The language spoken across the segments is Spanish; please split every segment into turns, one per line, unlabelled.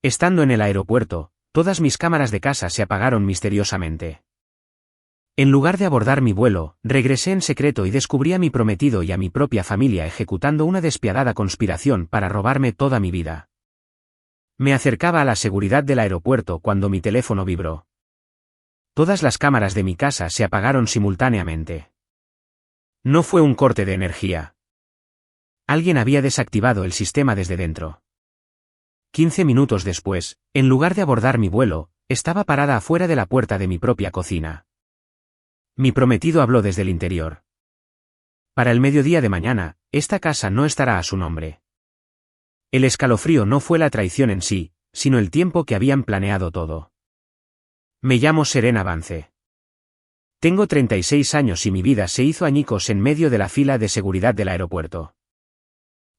Estando en el aeropuerto, todas mis cámaras de casa se apagaron misteriosamente. En lugar de abordar mi vuelo, regresé en secreto y descubrí a mi prometido y a mi propia familia ejecutando una despiadada conspiración para robarme toda mi vida. Me acercaba a la seguridad del aeropuerto cuando mi teléfono vibró. Todas las cámaras de mi casa se apagaron simultáneamente. No fue un corte de energía. Alguien había desactivado el sistema desde dentro. 15 minutos después, en lugar de abordar mi vuelo, estaba parada afuera de la puerta de mi propia cocina. Mi prometido habló desde el interior. Para el mediodía de mañana, esta casa no estará a su nombre. El escalofrío no fue la traición en sí, sino el tiempo que habían planeado todo. Me llamo Serena Vance. Tengo 36 años y mi vida se hizo añicos en medio de la fila de seguridad del aeropuerto.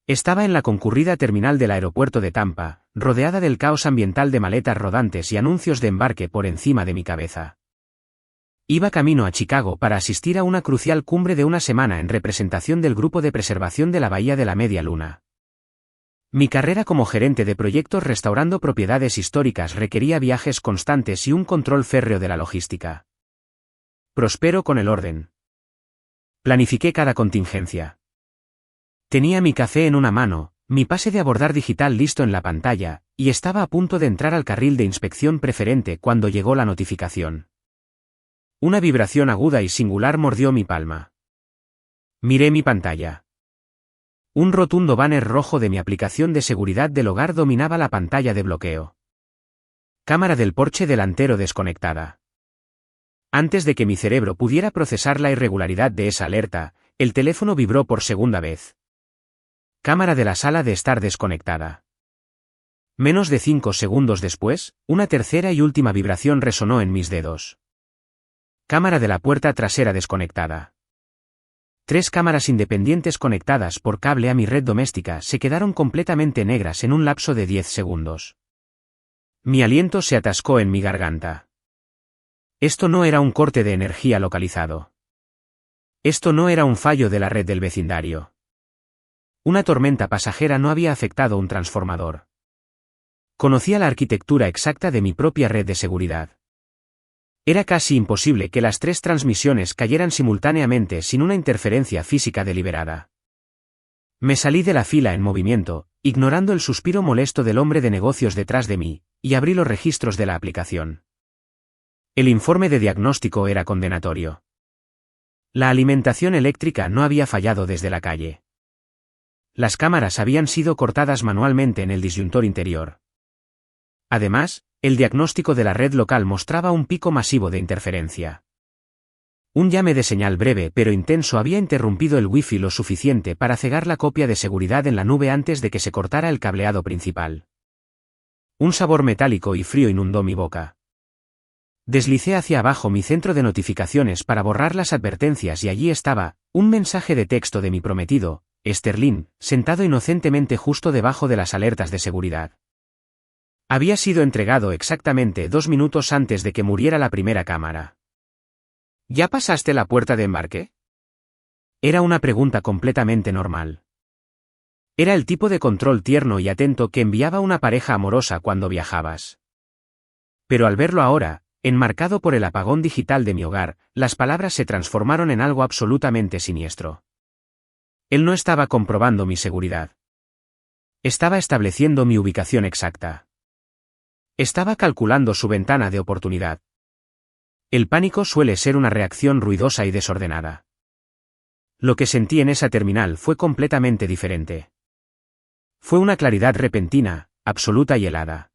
Estaba en la concurrida terminal del aeropuerto de Tampa, rodeada del caos ambiental de maletas rodantes y anuncios de embarque por encima de mi cabeza. Iba camino a Chicago para asistir a una crucial cumbre de una semana en representación del Grupo de Preservación de la Bahía de la Media Luna. Mi carrera como gerente de proyectos restaurando propiedades históricas requería viajes constantes y un control férreo de la logística. Prospero con el orden. Planifiqué cada contingencia. Tenía mi café en una mano, mi pase de abordar digital listo en la pantalla, y estaba a punto de entrar al carril de inspección preferente cuando llegó la notificación. Una vibración aguda y singular mordió mi palma. Miré mi pantalla. Un rotundo banner rojo de mi aplicación de seguridad del hogar dominaba la pantalla de bloqueo. Cámara del porche delantero desconectada. Antes de que mi cerebro pudiera procesar la irregularidad de esa alerta, el teléfono vibró por segunda vez. Cámara de la sala de estar desconectada. Menos de 5 segundos después, una tercera y última vibración resonó en mis dedos. Cámara de la puerta trasera desconectada. 3 cámaras independientes conectadas por cable a mi red doméstica se quedaron completamente negras en un lapso de 10 segundos. Mi aliento se atascó en mi garganta. Esto no era un corte de energía localizado. Esto no era un fallo de la red del vecindario. Una tormenta pasajera no había afectado un transformador. Conocía la arquitectura exacta de mi propia red de seguridad. Era casi imposible que las 3 transmisiones cayeran simultáneamente sin una interferencia física deliberada. Me salí de la fila en movimiento, ignorando el suspiro molesto del hombre de negocios detrás de mí, y abrí los registros de la aplicación. El informe de diagnóstico era condenatorio. La alimentación eléctrica no había fallado desde la calle. Las cámaras habían sido cortadas manualmente en el disyuntor interior. Además, el diagnóstico de la red local mostraba un pico masivo de interferencia. Un llame de señal breve pero intenso había interrumpido el wifi lo suficiente para cegar la copia de seguridad en la nube antes de que se cortara el cableado principal. Un sabor metálico y frío inundó mi boca. Deslicé hacia abajo mi centro de notificaciones para borrar las advertencias y allí estaba, un mensaje de texto de mi prometido, Sterling, sentado inocentemente justo debajo de las alertas de seguridad. Había sido entregado exactamente 2 minutos antes de que muriera la primera cámara. ¿Ya pasaste la puerta de embarque? Era una pregunta completamente normal. Era el tipo de control tierno y atento que enviaba una pareja amorosa cuando viajabas. Pero al verlo ahora, enmarcado por el apagón digital de mi hogar, las palabras se transformaron en algo absolutamente siniestro. Él no estaba comprobando mi seguridad. Estaba estableciendo mi ubicación exacta. Estaba calculando su ventana de oportunidad. El pánico suele ser una reacción ruidosa y desordenada. Lo que sentí en esa terminal fue completamente diferente. Fue una claridad repentina, absoluta y helada.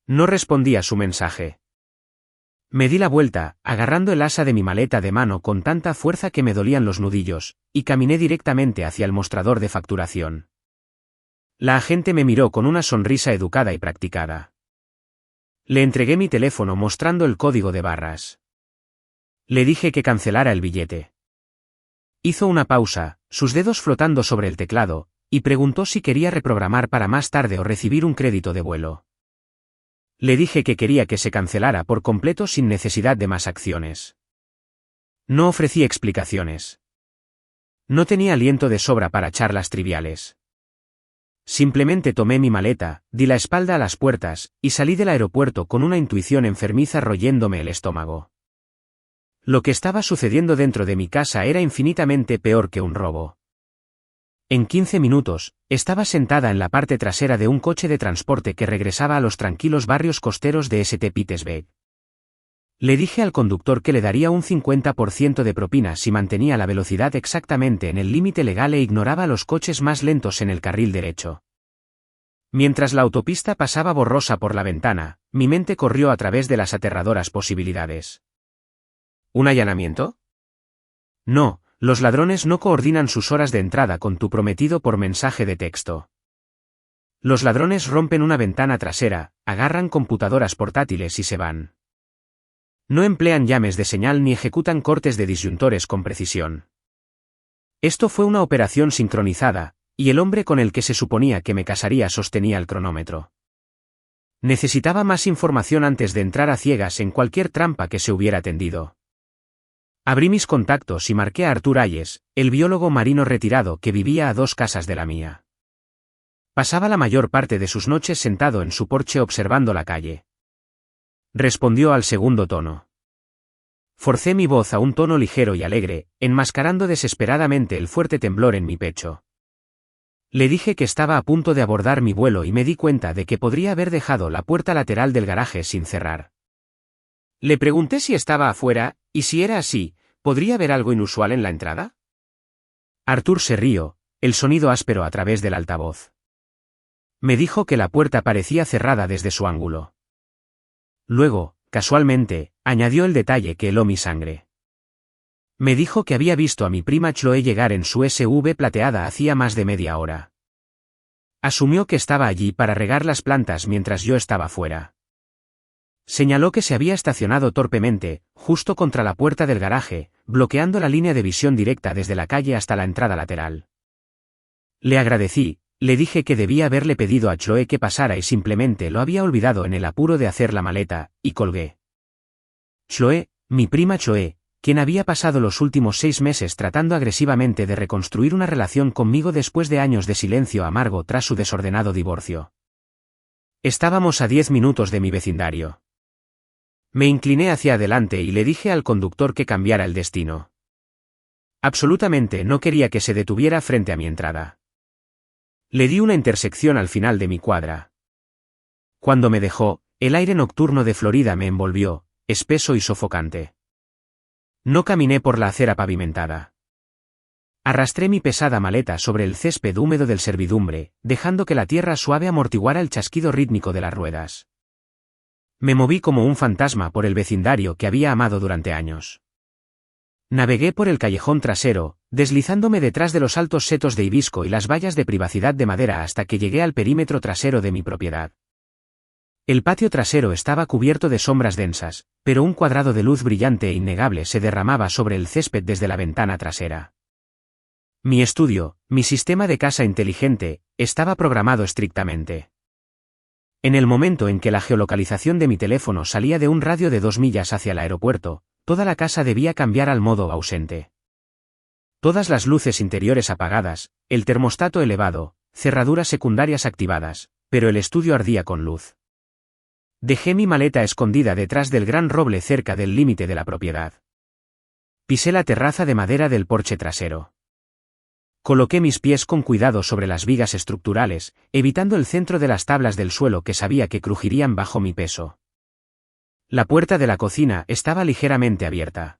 No respondí a su mensaje. Me di la vuelta, agarrando el asa de mi maleta de mano con tanta fuerza que me dolían los nudillos, y caminé directamente hacia el mostrador de facturación. La agente me miró con una sonrisa educada y practicada. Le entregué mi teléfono mostrando el código de barras. Le dije que cancelara el billete. Hizo una pausa, sus dedos flotando sobre el teclado, y preguntó si quería reprogramar para más tarde o recibir un crédito de vuelo. Le dije que quería que se cancelara por completo sin necesidad de más acciones. No ofrecí explicaciones. No tenía aliento de sobra para charlas triviales. Simplemente tomé mi maleta, di la espalda a las puertas, y salí del aeropuerto con una intuición enfermiza royéndome el estómago. Lo que estaba sucediendo dentro de mi casa era infinitamente peor que un robo. En 15 minutos, estaba sentada en la parte trasera de un coche de transporte que regresaba a los tranquilos barrios costeros de St. Petersburg. Le dije al conductor que le daría un 50% de propina si mantenía la velocidad exactamente en el límite legal e ignoraba los coches más lentos en el carril derecho. Mientras la autopista pasaba borrosa por la ventana, mi mente corrió a través de las aterradoras posibilidades. ¿Un allanamiento? No, los ladrones no coordinan sus horas de entrada con tu prometido por mensaje de texto. Los ladrones rompen una ventana trasera, agarran computadoras portátiles y se van. No emplean llaves de señal ni ejecutan cortes de disyuntores con precisión. Esto fue una operación sincronizada, y el hombre con el que se suponía que me casaría sostenía el cronómetro. Necesitaba más información antes de entrar a ciegas en cualquier trampa que se hubiera tendido. Abrí mis contactos y marqué a Artur Hayes, el biólogo marino retirado que vivía a 2 casas de la mía. Pasaba la mayor parte de sus noches sentado en su porche observando la calle. Respondió al segundo tono. Forcé mi voz a un tono ligero y alegre, enmascarando desesperadamente el fuerte temblor en mi pecho. Le dije que estaba a punto de abordar mi vuelo y me di cuenta de que podría haber dejado la puerta lateral del garaje sin cerrar. Le pregunté si estaba afuera, y si era así, ¿podría haber algo inusual en la entrada? Artur se rió, el sonido áspero a través del altavoz. Me dijo que la puerta parecía cerrada desde su ángulo. Luego, casualmente, añadió el detalle que heló mi sangre. Me dijo que había visto a mi prima Chloe llegar en su SUV plateada hacía más de media hora. Asumió que estaba allí para regar las plantas mientras yo estaba fuera. Señaló que se había estacionado torpemente, justo contra la puerta del garaje, bloqueando la línea de visión directa desde la calle hasta la entrada lateral. Le agradecí. Le dije que debía haberle pedido a Chloe que pasara y simplemente lo había olvidado en el apuro de hacer la maleta, y colgué. Chloe, mi prima Chloe, quien había pasado los últimos 6 meses tratando agresivamente de reconstruir una relación conmigo después de años de silencio amargo tras su desordenado divorcio. Estábamos a 10 minutos de mi vecindario. Me incliné hacia adelante y le dije al conductor que cambiara el destino. Absolutamente no quería que se detuviera frente a mi entrada. Le di una intersección al final de mi cuadra. Cuando me dejó, el aire nocturno de Florida me envolvió, espeso y sofocante. No caminé por la acera pavimentada. Arrastré mi pesada maleta sobre el césped húmedo del servidumbre, dejando que la tierra suave amortiguara el chasquido rítmico de las ruedas. Me moví como un fantasma por el vecindario que había amado durante años. Navegué por el callejón trasero, deslizándome detrás de los altos setos de hibisco y las vallas de privacidad de madera hasta que llegué al perímetro trasero de mi propiedad. El patio trasero estaba cubierto de sombras densas, pero un cuadrado de luz brillante e innegable se derramaba sobre el césped desde la ventana trasera. Mi estudio, mi sistema de casa inteligente, estaba programado estrictamente. En el momento en que la geolocalización de mi teléfono salía de un radio de 2 millas hacia el aeropuerto, toda la casa debía cambiar al modo ausente. Todas las luces interiores apagadas, el termostato elevado, cerraduras secundarias activadas, pero el estudio ardía con luz. Dejé mi maleta escondida detrás del gran roble cerca del límite de la propiedad. Pisé la terraza de madera del porche trasero. Coloqué mis pies con cuidado sobre las vigas estructurales, evitando el centro de las tablas del suelo que sabía que crujirían bajo mi peso. La puerta de la cocina estaba ligeramente abierta.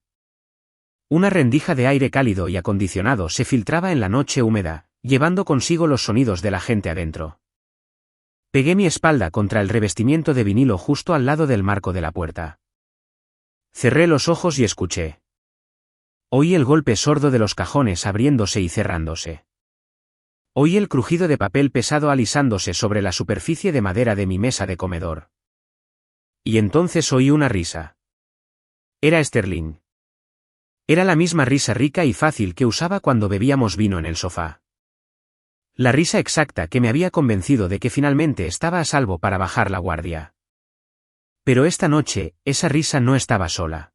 Una rendija de aire cálido y acondicionado se filtraba en la noche húmeda, llevando consigo los sonidos de la gente adentro. Pegué mi espalda contra el revestimiento de vinilo justo al lado del marco de la puerta. Cerré los ojos y escuché. Oí el golpe sordo de los cajones abriéndose y cerrándose. Oí el crujido de papel pesado alisándose sobre la superficie de madera de mi mesa de comedor. Y entonces oí una risa. Era Sterling. Era la misma risa rica y fácil que usaba cuando bebíamos vino en el sofá. La risa exacta que me había convencido de que finalmente estaba a salvo para bajar la guardia. Pero esta noche, esa risa no estaba sola.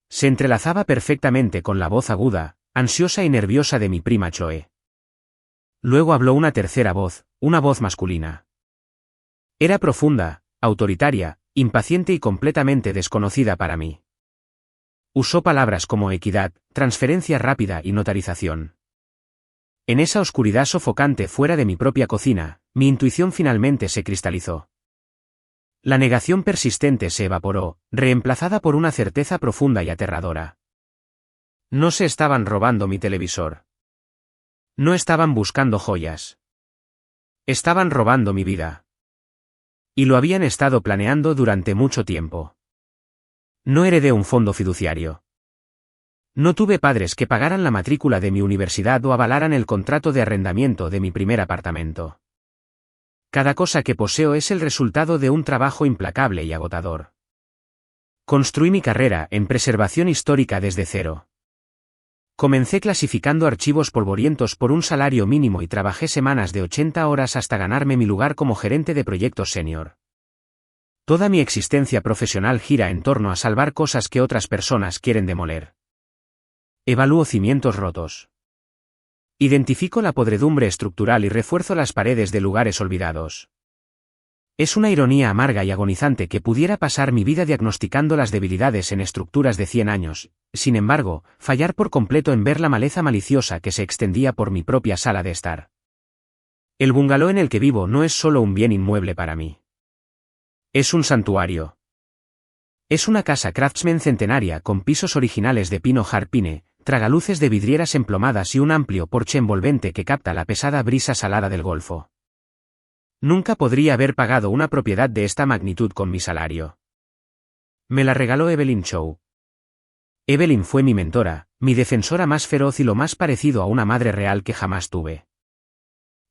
Se entrelazaba perfectamente con la voz aguda, ansiosa y nerviosa de mi prima Chloe. Luego habló una tercera voz, una voz masculina. Era profunda, autoritaria, impaciente y completamente desconocida para mí. Usó palabras como equidad, transferencia rápida y notarización. En esa oscuridad sofocante fuera de mi propia cocina, mi intuición finalmente se cristalizó. La negación persistente se evaporó, reemplazada por una certeza profunda y aterradora. No se estaban robando mi televisor. No estaban buscando joyas. Estaban robando mi vida. Y lo habían estado planeando durante mucho tiempo. No heredé un fondo fiduciario. No tuve padres que pagaran la matrícula de mi universidad o avalaran el contrato de arrendamiento de mi primer apartamento. Cada cosa que poseo es el resultado de un trabajo implacable y agotador. Construí mi carrera en preservación histórica desde cero. Comencé clasificando archivos polvorientos por un salario mínimo y trabajé semanas de 80 horas hasta ganarme mi lugar como gerente de proyectos senior. Toda mi existencia profesional gira en torno a salvar cosas que otras personas quieren demoler. Evalúo cimientos rotos. Identifico la podredumbre estructural y refuerzo las paredes de lugares olvidados. Es una ironía amarga y agonizante que pudiera pasar mi vida diagnosticando las debilidades en estructuras de 100 años, sin embargo, fallar por completo en ver la maleza maliciosa que se extendía por mi propia sala de estar. El bungalow en el que vivo no es solo un bien inmueble para mí. Es un santuario. Es una casa craftsman centenaria con pisos originales de pino jarpine, tragaluces de vidrieras emplomadas y un amplio porche envolvente que capta la pesada brisa salada del Golfo. Nunca podría haber pagado una propiedad de esta magnitud con mi salario. Me la regaló Evelyn Chow. Evelyn fue mi mentora, mi defensora más feroz y lo más parecido a una madre real que jamás tuve.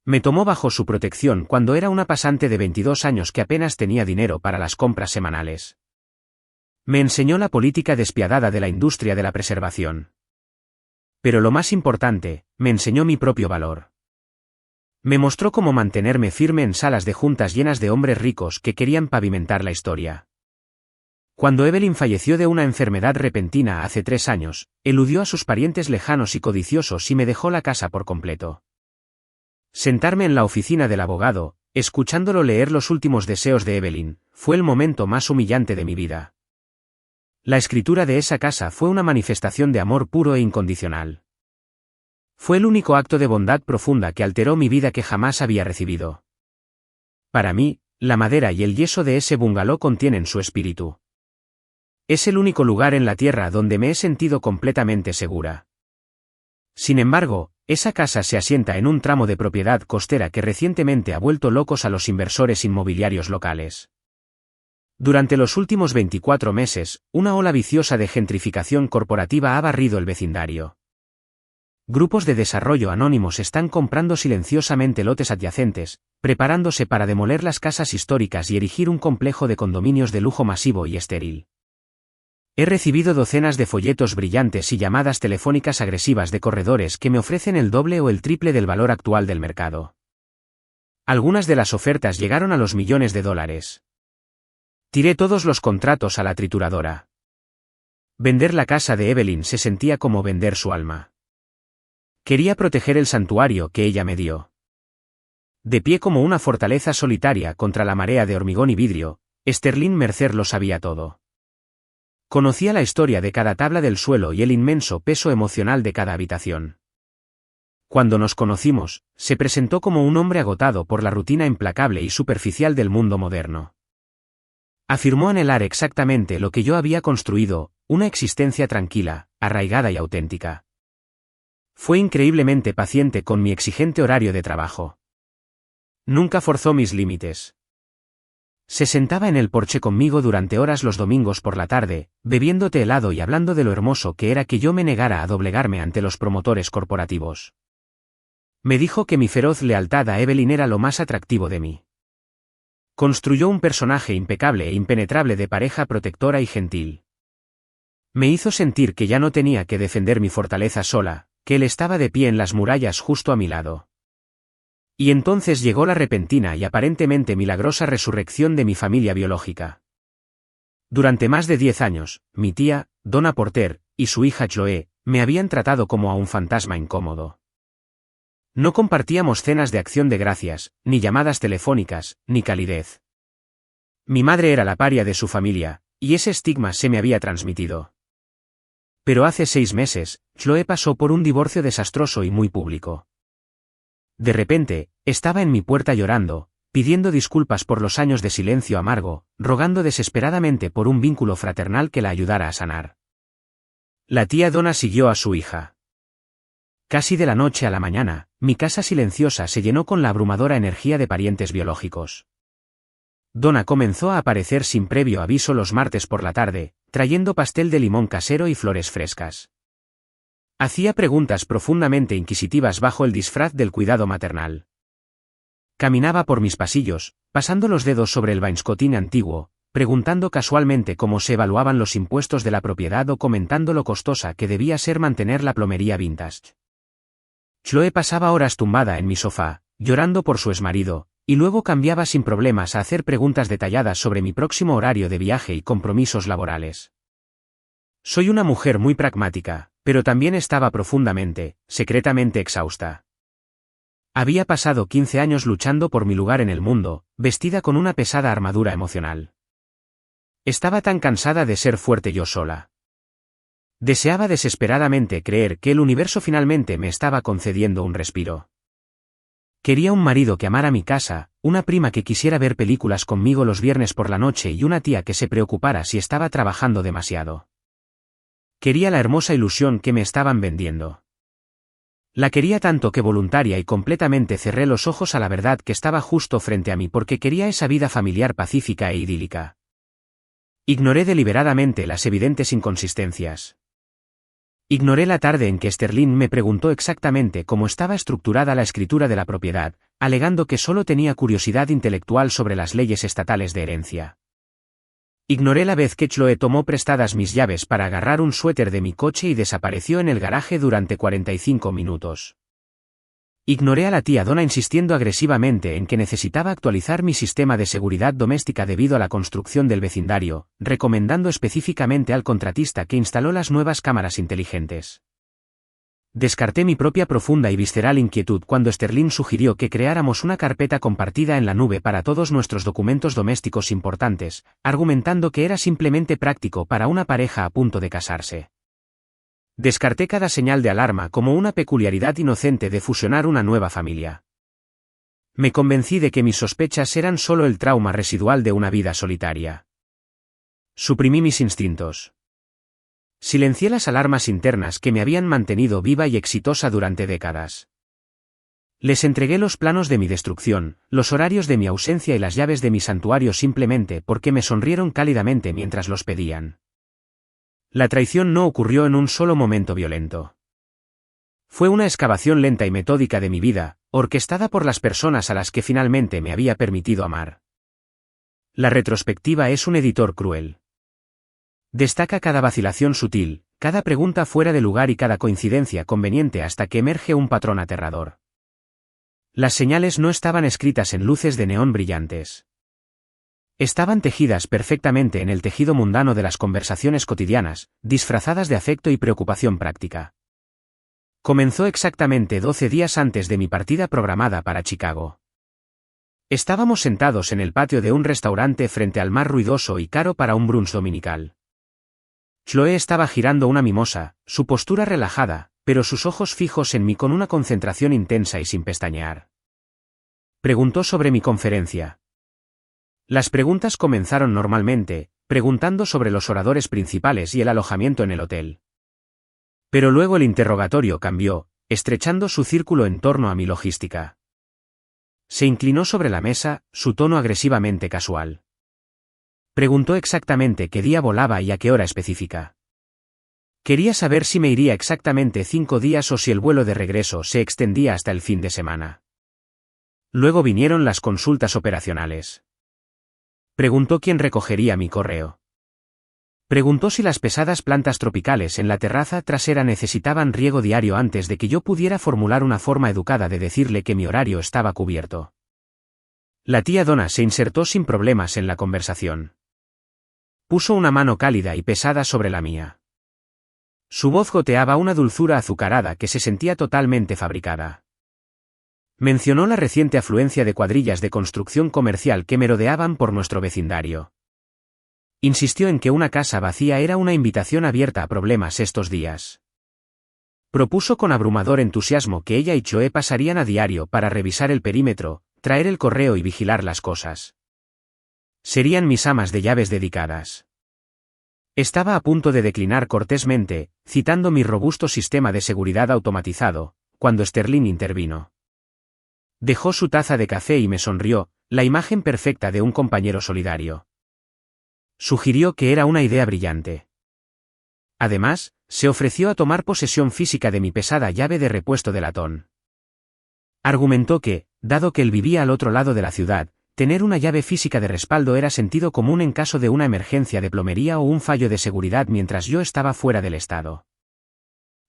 Me tomó bajo su protección cuando era una pasante de 22 años que apenas tenía dinero para las compras semanales. Me enseñó la política despiadada de la industria de la preservación. Pero lo más importante, me enseñó mi propio valor. Me mostró cómo mantenerme firme en salas de juntas llenas de hombres ricos que querían pavimentar la historia. Cuando Evelyn falleció de una enfermedad repentina hace 3 años, eludió a sus parientes lejanos y codiciosos y me dejó la casa por completo. Sentarme en la oficina del abogado, escuchándolo leer los últimos deseos de Evelyn, fue el momento más humillante de mi vida. La escritura de esa casa fue una manifestación de amor puro e incondicional. Fue el único acto de bondad profunda que alteró mi vida que jamás había recibido. Para mí, la madera y el yeso de ese bungalow contienen su espíritu. Es el único lugar en la tierra donde me he sentido completamente segura. Sin embargo, esa casa se asienta en un tramo de propiedad costera que recientemente ha vuelto locos a los inversores inmobiliarios locales. Durante los últimos 24 meses, una ola viciosa de gentrificación corporativa ha barrido el vecindario. Grupos de desarrollo anónimos están comprando silenciosamente lotes adyacentes, preparándose para demoler las casas históricas y erigir un complejo de condominios de lujo masivo y estéril. He recibido docenas de folletos brillantes y llamadas telefónicas agresivas de corredores que me ofrecen el doble o el triple del valor actual del mercado. Algunas de las ofertas llegaron a los millones de dólares. Tiré todos los contratos a la trituradora. Vender la casa de Evelyn se sentía como vender su alma. Quería proteger el santuario que ella me dio. De pie como una fortaleza solitaria contra la marea de hormigón y vidrio, Sterling Mercer lo sabía todo. Conocía la historia de cada tabla del suelo y el inmenso peso emocional de cada habitación. Cuando nos conocimos, se presentó como un hombre agotado por la rutina implacable y superficial del mundo moderno. Afirmó anhelar exactamente lo que yo había construido, una existencia tranquila, arraigada y auténtica. Fue increíblemente paciente con mi exigente horario de trabajo. Nunca forzó mis límites. Se sentaba en el porche conmigo durante horas los domingos por la tarde, bebiendo té helado y hablando de lo hermoso que era que yo me negara a doblegarme ante los promotores corporativos. Me dijo que mi feroz lealtad a Evelyn era lo más atractivo de mí. Construyó un personaje impecable e impenetrable de pareja protectora y gentil. Me hizo sentir que ya no tenía que defender mi fortaleza sola, que él estaba de pie en las murallas justo a mi lado. Y entonces llegó la repentina y aparentemente milagrosa resurrección de mi familia biológica. Durante más de 10 años, mi tía, Donna Porter, y su hija Chloe, me habían tratado como a un fantasma incómodo. No compartíamos cenas de acción de gracias, ni llamadas telefónicas, ni calidez. Mi madre era la paria de su familia, y ese estigma se me había transmitido. Pero hace 6 meses, Chloe pasó por un divorcio desastroso y muy público. De repente, estaba en mi puerta llorando, pidiendo disculpas por los años de silencio amargo, rogando desesperadamente por un vínculo fraternal que la ayudara a sanar. La tía Donna siguió a su hija. Casi de la noche a la mañana, mi casa silenciosa se llenó con la abrumadora energía de parientes biológicos. Donna comenzó a aparecer sin previo aviso los martes por la tarde, trayendo pastel de limón casero y flores frescas. Hacía preguntas profundamente inquisitivas bajo el disfraz del cuidado maternal. Caminaba por mis pasillos, pasando los dedos sobre el wainscoting antiguo, preguntando casualmente cómo se evaluaban los impuestos de la propiedad o comentando lo costosa que debía ser mantener la plomería vintage. Chloe pasaba horas tumbada en mi sofá, llorando por su exmarido, y luego cambiaba sin problemas a hacer preguntas detalladas sobre mi próximo horario de viaje y compromisos laborales. Soy una mujer muy pragmática, pero también estaba profundamente, secretamente exhausta. Había pasado 15 años luchando por mi lugar en el mundo, vestida con una pesada armadura emocional. Estaba tan cansada de ser fuerte yo sola. Deseaba desesperadamente creer que el universo finalmente me estaba concediendo un respiro. Quería un marido que amara mi casa, una prima que quisiera ver películas conmigo los viernes por la noche y una tía que se preocupara si estaba trabajando demasiado. Quería la hermosa ilusión que me estaban vendiendo. La quería tanto que voluntaria y completamente cerré los ojos a la verdad que estaba justo frente a mí porque quería esa vida familiar pacífica e idílica. Ignoré deliberadamente las evidentes inconsistencias. Ignoré la tarde en que Sterling me preguntó exactamente cómo estaba estructurada la escritura de la propiedad, alegando que solo tenía curiosidad intelectual sobre las leyes estatales de herencia. Ignoré la vez que Chloe tomó prestadas mis llaves para agarrar un suéter de mi coche y desapareció en el garaje durante 45 minutos. Ignoré a la tía Donna insistiendo agresivamente en que necesitaba actualizar mi sistema de seguridad doméstica debido a la construcción del vecindario, recomendando específicamente al contratista que instaló las nuevas cámaras inteligentes. Descarté mi propia profunda y visceral inquietud cuando Sterling sugirió que creáramos una carpeta compartida en la nube para todos nuestros documentos domésticos importantes, argumentando que era simplemente práctico para una pareja a punto de casarse. Descarté cada señal de alarma como una peculiaridad inocente de fusionar una nueva familia. Me convencí de que mis sospechas eran solo el trauma residual de una vida solitaria. Suprimí mis instintos. Silencié las alarmas internas que me habían mantenido viva y exitosa durante décadas. Les entregué los planos de mi destrucción, los horarios de mi ausencia y las llaves de mi santuario simplemente porque me sonrieron cálidamente mientras los pedían. La traición no ocurrió en un solo momento violento. Fue una excavación lenta y metódica de mi vida, orquestada por las personas a las que finalmente me había permitido amar. La retrospectiva es un editor cruel. Destaca cada vacilación sutil, cada pregunta fuera de lugar y cada coincidencia conveniente hasta que emerge un patrón aterrador. Las señales no estaban escritas en luces de neón brillantes. Estaban tejidas perfectamente en el tejido mundano de las conversaciones cotidianas, disfrazadas de afecto y preocupación práctica. Comenzó exactamente 12 días antes de mi partida programada para Chicago. Estábamos sentados en el patio de un restaurante frente al mar ruidoso y caro para un brunch dominical. Chloe estaba girando una mimosa, su postura relajada, pero sus ojos fijos en mí con una concentración intensa y sin pestañear. Preguntó sobre mi conferencia. Las preguntas comenzaron normalmente, preguntando sobre los oradores principales y el alojamiento en el hotel. Pero luego el interrogatorio cambió, estrechando su círculo en torno a mi logística. Se inclinó sobre la mesa, su tono agresivamente casual. Preguntó exactamente qué día volaba y a qué hora específica. Quería saber si me iría exactamente 5 días o si el vuelo de regreso se extendía hasta el fin de semana. Luego vinieron las consultas operacionales. Preguntó quién recogería mi correo. Preguntó si las pesadas plantas tropicales en la terraza trasera necesitaban riego diario antes de que yo pudiera formular una forma educada de decirle que mi horario estaba cubierto. La tía Donna se insertó sin problemas en la conversación. Puso una mano cálida y pesada sobre la mía. Su voz goteaba una dulzura azucarada que se sentía totalmente fabricada. Mencionó la reciente afluencia de cuadrillas de construcción comercial que merodeaban por nuestro vecindario. Insistió en que una casa vacía era una invitación abierta a problemas estos días. Propuso con abrumador entusiasmo que ella y Choe pasarían a diario para revisar el perímetro, traer el correo y vigilar las cosas. Serían mis amas de llaves dedicadas. Estaba a punto de declinar cortésmente, citando mi robusto sistema de seguridad automatizado, cuando Sterling intervino. Dejó su taza de café y me sonrió, la imagen perfecta de un compañero solidario. Sugirió que era una idea brillante. Además, se ofreció a tomar posesión física de mi pesada llave de repuesto de latón. Argumentó que, dado que él vivía al otro lado de la ciudad, tener una llave física de respaldo era sentido común en caso de una emergencia de plomería o un fallo de seguridad mientras yo estaba fuera del estado.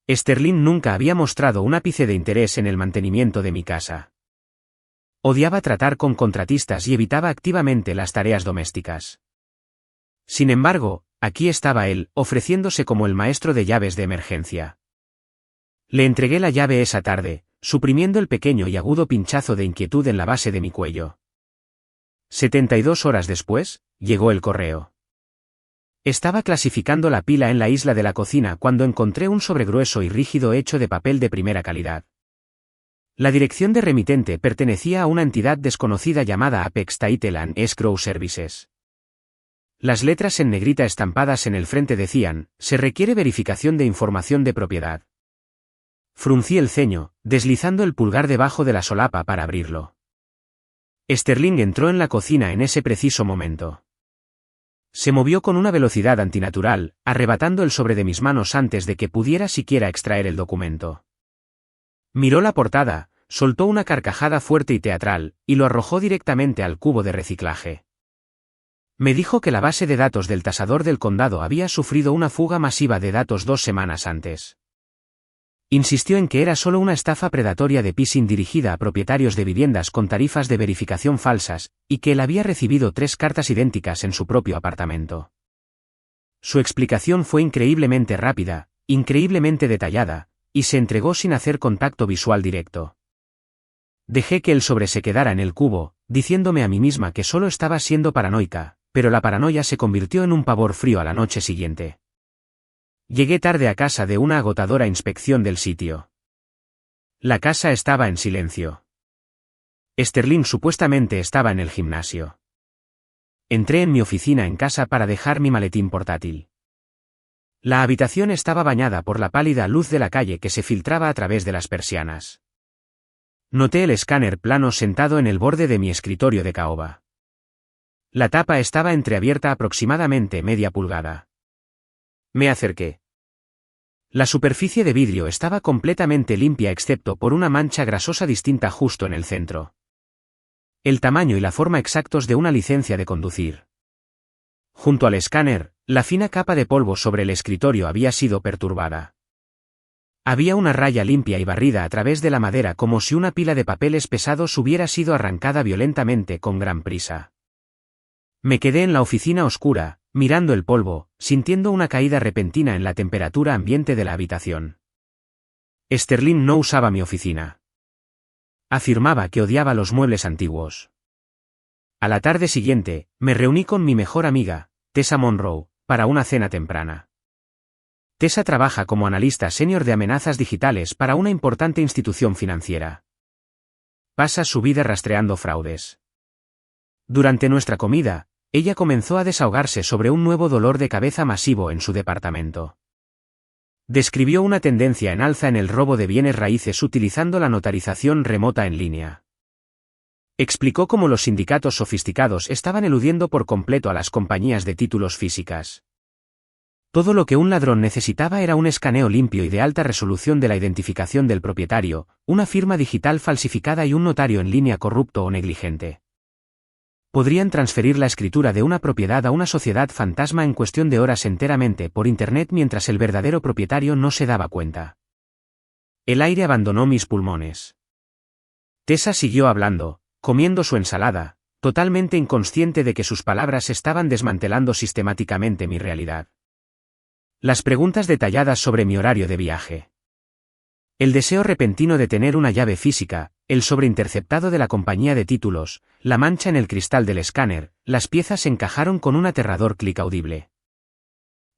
Sterling nunca había mostrado un ápice de interés en el mantenimiento de mi casa. Odiaba tratar con contratistas y evitaba activamente las tareas domésticas. Sin embargo, aquí estaba él, ofreciéndose como el maestro de llaves de emergencia. Le entregué la llave esa tarde, suprimiendo el pequeño y agudo pinchazo de inquietud en la base de mi cuello. 72 horas después, llegó el correo. Estaba clasificando la pila en la isla de la cocina cuando encontré un sobre grueso y rígido hecho de papel de primera calidad. La dirección de remitente pertenecía a una entidad desconocida llamada Apex Title and Escrow Services. Las letras en negrita estampadas en el frente decían: se requiere verificación de información de propiedad. Fruncí el ceño, deslizando el pulgar debajo de la solapa para abrirlo. Sterling entró en la cocina en ese preciso momento. Se movió con una velocidad antinatural, arrebatando el sobre de mis manos antes de que pudiera siquiera extraer el documento. Miró la portada, soltó una carcajada fuerte y teatral, y lo arrojó directamente al cubo de reciclaje. Me dijo que la base de datos del tasador del condado había sufrido una fuga masiva de datos 2 semanas antes. Insistió en que era solo una estafa predatoria de phishing dirigida a propietarios de viviendas con tarifas de verificación falsas, y que él había recibido 3 cartas idénticas en su propio apartamento. Su explicación fue increíblemente rápida, increíblemente detallada, y se entregó sin hacer contacto visual directo. Dejé que el sobre se quedara en el cubo, diciéndome a mí misma que solo estaba siendo paranoica, pero la paranoia se convirtió en un pavor frío a la noche siguiente. Llegué tarde a casa de una agotadora inspección del sitio. La casa estaba en silencio. Sterling supuestamente estaba en el gimnasio. Entré en mi oficina en casa para dejar mi maletín portátil. La habitación estaba bañada por la pálida luz de la calle que se filtraba a través de las persianas. Noté el escáner plano sentado en el borde de mi escritorio de caoba. La tapa estaba entreabierta aproximadamente media pulgada. Me acerqué. La superficie de vidrio estaba completamente limpia excepto por una mancha grasosa distinta justo en el centro. El tamaño y la forma exactos de una licencia de conducir. Junto al escáner, la fina capa de polvo sobre el escritorio había sido perturbada. Había una raya limpia y barrida a través de la madera como si una pila de papeles pesados hubiera sido arrancada violentamente con gran prisa. Me quedé en la oficina oscura, mirando el polvo, sintiendo una caída repentina en la temperatura ambiente de la habitación. Sterling no usaba mi oficina. Afirmaba que odiaba los muebles antiguos. A la tarde siguiente, me reuní con mi mejor amiga, Tessa Monroe, para una cena temprana. Tessa trabaja como analista senior de amenazas digitales para una importante institución financiera. Pasa su vida rastreando fraudes. Durante nuestra comida, ella comenzó a desahogarse sobre un nuevo dolor de cabeza masivo en su departamento. Describió una tendencia en alza en el robo de bienes raíces utilizando la notarización remota en línea. Explicó cómo los sindicatos sofisticados estaban eludiendo por completo a las compañías de títulos físicas. Todo lo que un ladrón necesitaba era un escaneo limpio y de alta resolución de la identificación del propietario, una firma digital falsificada y un notario en línea corrupto o negligente. Podrían transferir la escritura de una propiedad a una sociedad fantasma en cuestión de horas enteramente por Internet mientras el verdadero propietario no se daba cuenta. El aire abandonó mis pulmones. Tessa siguió hablando, comiendo su ensalada, totalmente inconsciente de que sus palabras estaban desmantelando sistemáticamente mi realidad. Las preguntas detalladas sobre mi horario de viaje. El deseo repentino de tener una llave física, el sobre interceptado de la compañía de títulos, la mancha en el cristal del escáner, las piezas se encajaron con un aterrador clic audible.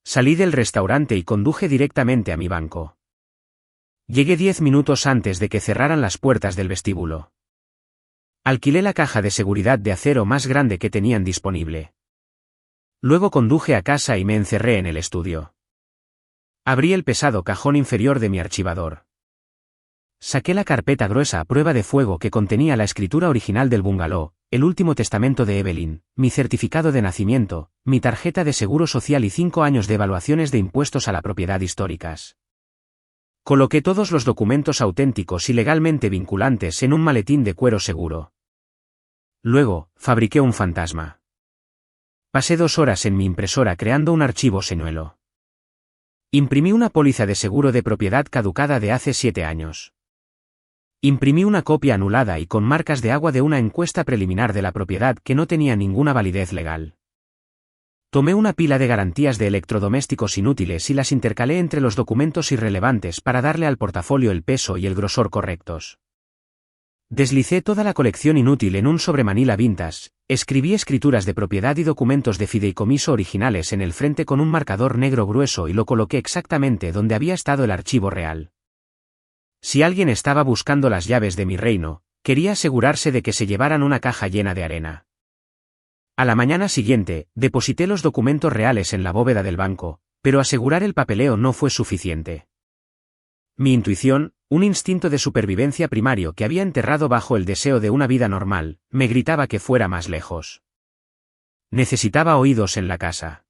Salí del restaurante y conduje directamente a mi banco. Llegué 10 minutos antes de que cerraran las puertas del vestíbulo. Alquilé la caja de seguridad de acero más grande que tenían disponible. Luego conduje a casa y me encerré en el estudio. Abrí el pesado cajón inferior de mi archivador. Saqué la carpeta gruesa a prueba de fuego que contenía la escritura original del bungalow, el último testamento de Evelyn, mi certificado de nacimiento, mi tarjeta de seguro social y 5 años de evaluaciones de impuestos a la propiedad históricas. Coloqué todos los documentos auténticos y legalmente vinculantes en un maletín de cuero seguro. Luego, fabriqué un fantasma. Pasé 2 horas en mi impresora creando un archivo señuelo. Imprimí una póliza de seguro de propiedad caducada de hace 7 años. Imprimí una copia anulada y con marcas de agua de una encuesta preliminar de la propiedad que no tenía ninguna validez legal. Tomé una pila de garantías de electrodomésticos inútiles y las intercalé entre los documentos irrelevantes para darle al portafolio el peso y el grosor correctos. Deslicé toda la colección inútil en un sobremanila vintage, escribí escrituras de propiedad y documentos de fideicomiso originales en el frente con un marcador negro grueso y lo coloqué exactamente donde había estado el archivo real. Si alguien estaba buscando las llaves de mi reino, quería asegurarse de que se llevaran una caja llena de arena. A la mañana siguiente, deposité los documentos reales en la bóveda del banco, pero asegurar el papeleo no fue suficiente. Mi intuición, un instinto de supervivencia primario que había enterrado bajo el deseo de una vida normal, me gritaba que fuera más lejos. Necesitaba oídos en la casa.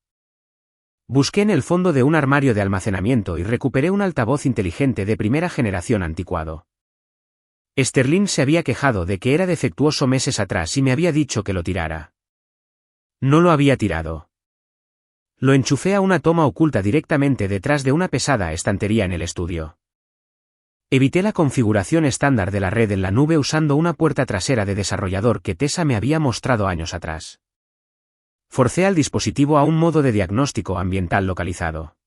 Busqué en el fondo de un armario de almacenamiento y recuperé un altavoz inteligente de primera generación anticuado. Sterling se había quejado de que era defectuoso meses atrás y me había dicho que lo tirara. No lo había tirado. Lo enchufé a una toma oculta directamente detrás de una pesada estantería en el estudio. Evité la configuración estándar de la red en la nube usando una puerta trasera de desarrollador que Tessa me había mostrado años atrás. Forcé al dispositivo a un modo de diagnóstico ambiental localizado.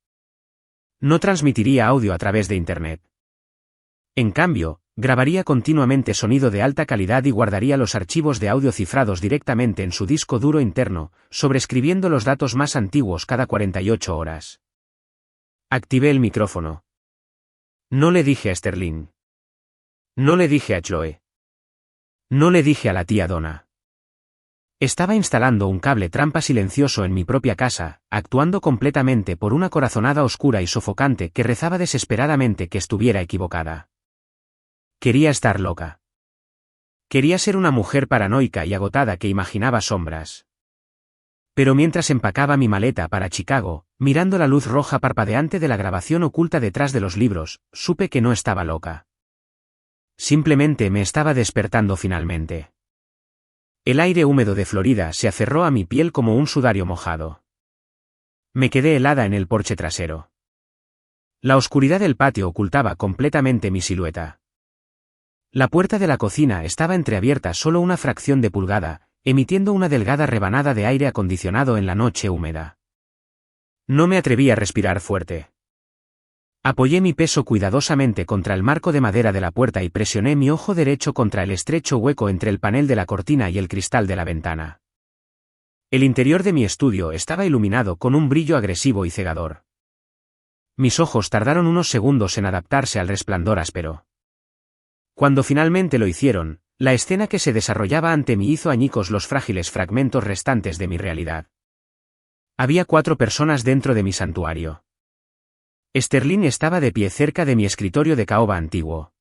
No transmitiría audio a través de Internet. En cambio, grabaría continuamente sonido de alta calidad y guardaría los archivos de audio cifrados directamente en su disco duro interno, sobreescribiendo los datos más antiguos cada 48 horas. Activé el micrófono. No le dije a Sterling. No le dije a Chloe. No le dije a la tía Donna. Estaba instalando un cable trampa silencioso en mi propia casa, actuando completamente por una corazonada oscura y sofocante que rezaba desesperadamente que estuviera equivocada. Quería estar loca. Quería ser una mujer paranoica y agotada que imaginaba sombras. Pero mientras empacaba mi maleta para Chicago, mirando la luz roja parpadeante de la grabación oculta detrás de los libros, supe que no estaba loca. Simplemente me estaba despertando finalmente. El aire húmedo de Florida se aferró a mi piel como un sudario mojado. Me quedé helada en el porche trasero. La oscuridad del patio ocultaba completamente mi silueta. La puerta de la cocina estaba entreabierta solo una fracción de pulgada, emitiendo una delgada rebanada de aire acondicionado en la noche húmeda. No me atreví a respirar fuerte. Apoyé mi peso cuidadosamente contra el marco de madera de la puerta y presioné mi ojo derecho contra el estrecho hueco entre el panel de la cortina y el cristal de la ventana. El interior de mi estudio estaba iluminado con un brillo agresivo y cegador. Mis ojos tardaron unos segundos en adaptarse al resplandor áspero. Cuando finalmente lo hicieron, la escena que se desarrollaba ante mí hizo añicos los frágiles fragmentos restantes de mi realidad. Había 4 personas dentro de mi santuario. Sterling estaba de pie cerca de mi escritorio de caoba antiguo.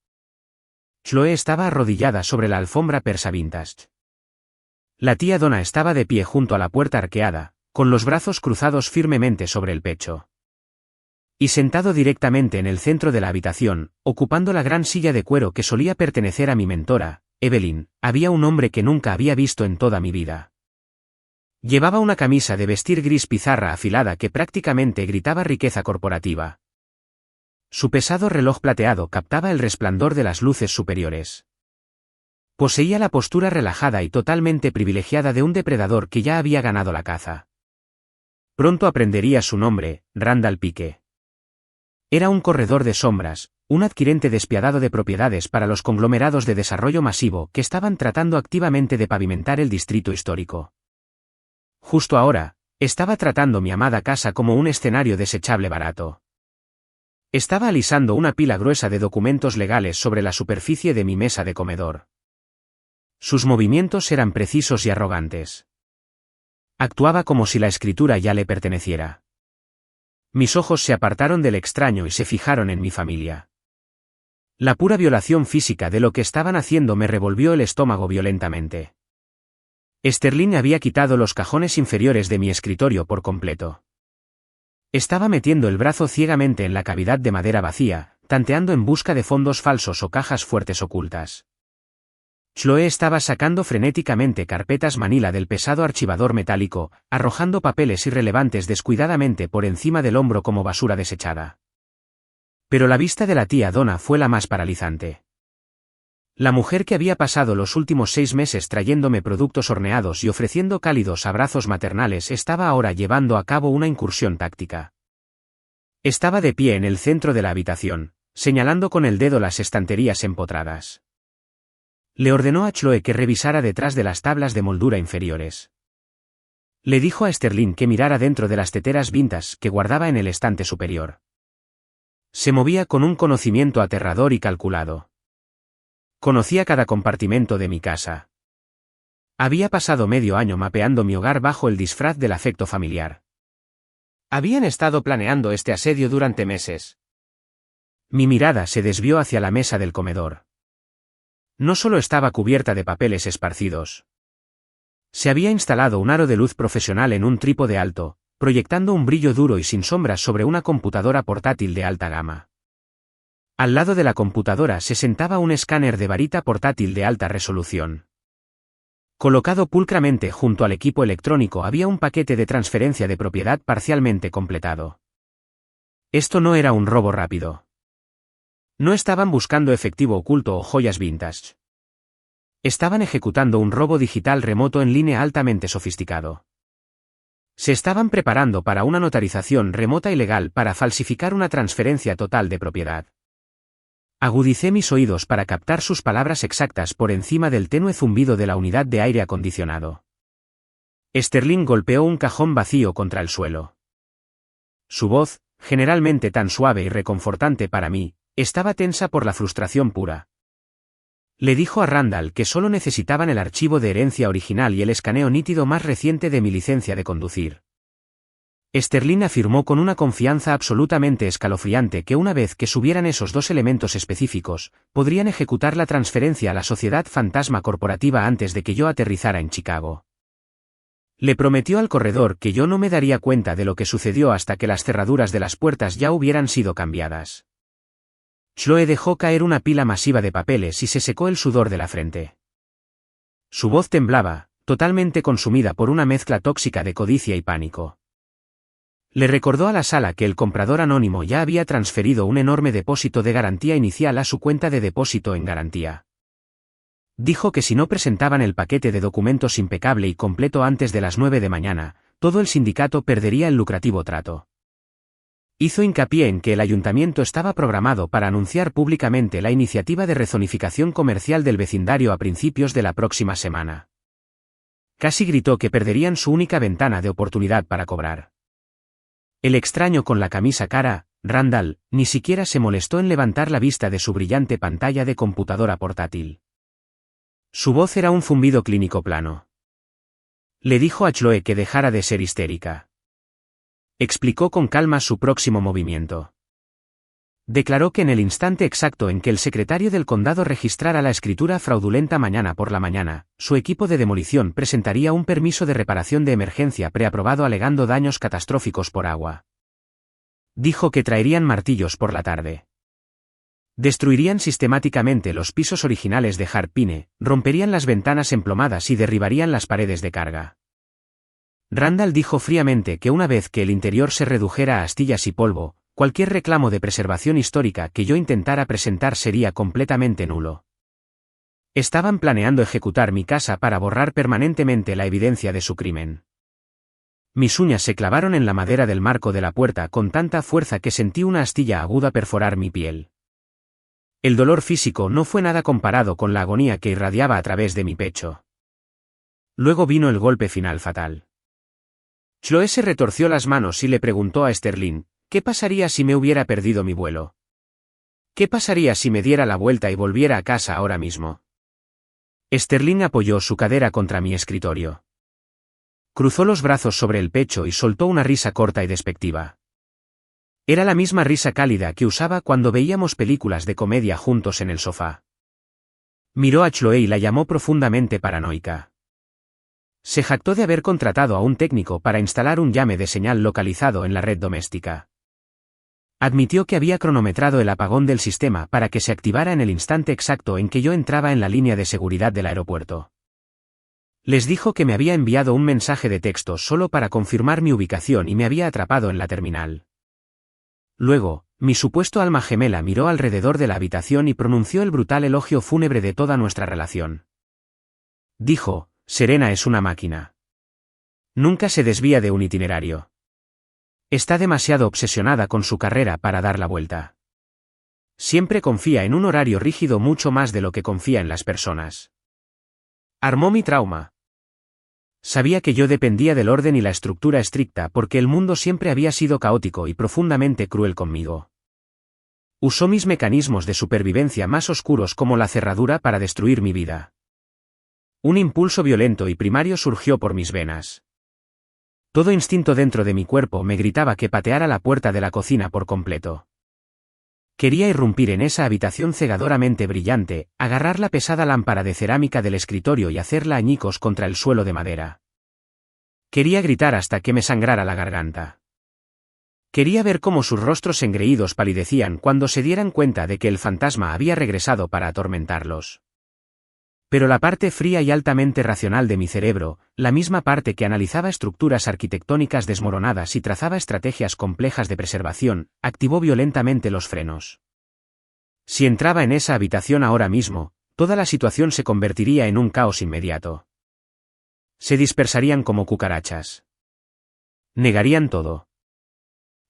Chloe estaba arrodillada sobre la alfombra persa vintage. La tía Donna estaba de pie junto a la puerta arqueada, con los brazos cruzados firmemente sobre el pecho. Y sentado directamente en el centro de la habitación, ocupando la gran silla de cuero que solía pertenecer a mi mentora, Evelyn, había un hombre que nunca había visto en toda mi vida. Llevaba una camisa de vestir gris pizarra afilada que prácticamente gritaba riqueza corporativa. Su pesado reloj plateado captaba el resplandor de las luces superiores. Poseía la postura relajada y totalmente privilegiada de un depredador que ya había ganado la caza. Pronto aprendería su nombre, Randall Pike. Era un corredor de sombras, un adquirente despiadado de propiedades para los conglomerados de desarrollo masivo que estaban tratando activamente de pavimentar el distrito histórico. Justo ahora, estaba tratando mi amada casa como un escenario desechable barato. Estaba alisando una pila gruesa de documentos legales sobre la superficie de mi mesa de comedor. Sus movimientos eran precisos y arrogantes. Actuaba como si la escritura ya le perteneciera. Mis ojos se apartaron del extraño y se fijaron en mi familia. La pura violación física de lo que estaban haciendo me revolvió el estómago violentamente. Sterling había quitado los cajones inferiores de mi escritorio por completo. Estaba metiendo el brazo ciegamente en la cavidad de madera vacía, tanteando en busca de fondos falsos o cajas fuertes ocultas. Chloe estaba sacando frenéticamente carpetas manila del pesado archivador metálico, arrojando papeles irrelevantes descuidadamente por encima del hombro como basura desechada. Pero la vista de la tía Donna fue la más paralizante. La mujer que había pasado los últimos 6 meses trayéndome productos horneados y ofreciendo cálidos abrazos maternales estaba ahora llevando a cabo una incursión táctica. Estaba de pie en el centro de la habitación, señalando con el dedo las estanterías empotradas. Le ordenó a Chloe que revisara detrás de las tablas de moldura inferiores. Le dijo a Sterling que mirara dentro de las teteras vintage que guardaba en el estante superior. Se movía con un conocimiento aterrador y calculado. Conocía cada compartimento de mi casa. Había pasado medio año mapeando mi hogar bajo el disfraz del afecto familiar. Habían estado planeando este asedio durante meses. Mi mirada se desvió hacia la mesa del comedor. No solo estaba cubierta de papeles esparcidos. Se había instalado un aro de luz profesional en un trípode alto, proyectando un brillo duro y sin sombras sobre una computadora portátil de alta gama. Al lado de la computadora se sentaba un escáner de varita portátil de alta resolución. Colocado pulcramente junto al equipo electrónico había un paquete de transferencia de propiedad parcialmente completado. Esto no era un robo rápido. No estaban buscando efectivo oculto o joyas vintage. Estaban ejecutando un robo digital remoto en línea altamente sofisticado. Se estaban preparando para una notarización remota y legal para falsificar una transferencia total de propiedad. Agudicé mis oídos para captar sus palabras exactas por encima del tenue zumbido de la unidad de aire acondicionado. Sterling golpeó un cajón vacío contra el suelo. Su voz, generalmente tan suave y reconfortante para mí, estaba tensa por la frustración pura. Le dijo a Randall que solo necesitaban el archivo de herencia original y el escaneo nítido más reciente de mi licencia de conducir. Sterling afirmó con una confianza absolutamente escalofriante que una vez que subieran esos 2 elementos específicos, podrían ejecutar la transferencia a la sociedad fantasma corporativa antes de que yo aterrizara en Chicago. Le prometió al corredor que yo no me daría cuenta de lo que sucedió hasta que las cerraduras de las puertas ya hubieran sido cambiadas. Chloe dejó caer una pila masiva de papeles y se secó el sudor de la frente. Su voz temblaba, totalmente consumida por una mezcla tóxica de codicia y pánico. Le recordó a la sala que el comprador anónimo ya había transferido un enorme depósito de garantía inicial a su cuenta de depósito en garantía. Dijo que si no presentaban el paquete de documentos impecable y completo antes de las 9 de mañana, todo el sindicato perdería el lucrativo trato. Hizo hincapié en que el ayuntamiento estaba programado para anunciar públicamente la iniciativa de rezonificación comercial del vecindario a principios de la próxima semana. Casi gritó que perderían su única ventana de oportunidad para cobrar. El extraño con la camisa cara, Randall, ni siquiera se molestó en levantar la vista de su brillante pantalla de computadora portátil. Su voz era un zumbido clínico plano. Le dijo a Chloe que dejara de ser histérica. Explicó con calma su próximo movimiento. Declaró que en el instante exacto en que el secretario del condado registrara la escritura fraudulenta mañana por la mañana, su equipo de demolición presentaría un permiso de reparación de emergencia preaprobado alegando daños catastróficos por agua. Dijo que traerían martillos por la tarde. Destruirían sistemáticamente los pisos originales de Harpine, romperían las ventanas emplomadas y derribarían las paredes de carga. Randall dijo fríamente que una vez que el interior se redujera a astillas y polvo, cualquier reclamo de preservación histórica que yo intentara presentar sería completamente nulo. Estaban planeando ejecutar mi casa para borrar permanentemente la evidencia de su crimen. Mis uñas se clavaron en la madera del marco de la puerta con tanta fuerza que sentí una astilla aguda perforar mi piel. El dolor físico no fue nada comparado con la agonía que irradiaba a través de mi pecho. Luego vino el golpe final fatal. Chloe se retorció las manos y le preguntó a Sterling, ¿qué pasaría si me hubiera perdido mi vuelo? ¿Qué pasaría si me diera la vuelta y volviera a casa ahora mismo? Sterling apoyó su cadera contra mi escritorio. Cruzó los brazos sobre el pecho y soltó una risa corta y despectiva. Era la misma risa cálida que usaba cuando veíamos películas de comedia juntos en el sofá. Miró a Chloe y la llamó profundamente paranoica. Se jactó de haber contratado a un técnico para instalar un llame de señal localizado en la red doméstica. Admitió que había cronometrado el apagón del sistema para que se activara en el instante exacto en que yo entraba en la línea de seguridad del aeropuerto. Les dijo que me había enviado un mensaje de texto solo para confirmar mi ubicación y me había atrapado en la terminal. Luego, mi supuesto alma gemela miró alrededor de la habitación y pronunció el brutal elogio fúnebre de toda nuestra relación. Dijo, Serena es una máquina. Nunca se desvía de un itinerario. Está demasiado obsesionada con su carrera para dar la vuelta. Siempre confía en un horario rígido mucho más de lo que confía en las personas. Armó mi trauma. Sabía que yo dependía del orden y la estructura estricta porque el mundo siempre había sido caótico y profundamente cruel conmigo. Usó mis mecanismos de supervivencia más oscuros como la cerradura para destruir mi vida. Un impulso violento y primario surgió por mis venas. Todo instinto dentro de mi cuerpo me gritaba que pateara la puerta de la cocina por completo. Quería irrumpir en esa habitación cegadoramente brillante, agarrar la pesada lámpara de cerámica del escritorio y hacerla añicos contra el suelo de madera. Quería gritar hasta que me sangrara la garganta. Quería ver cómo sus rostros engreídos palidecían cuando se dieran cuenta de que el fantasma había regresado para atormentarlos. Pero la parte fría y altamente racional de mi cerebro, la misma parte que analizaba estructuras arquitectónicas desmoronadas y trazaba estrategias complejas de preservación, activó violentamente los frenos. Si entraba en esa habitación ahora mismo, toda la situación se convertiría en un caos inmediato. Se dispersarían como cucarachas. Negarían todo.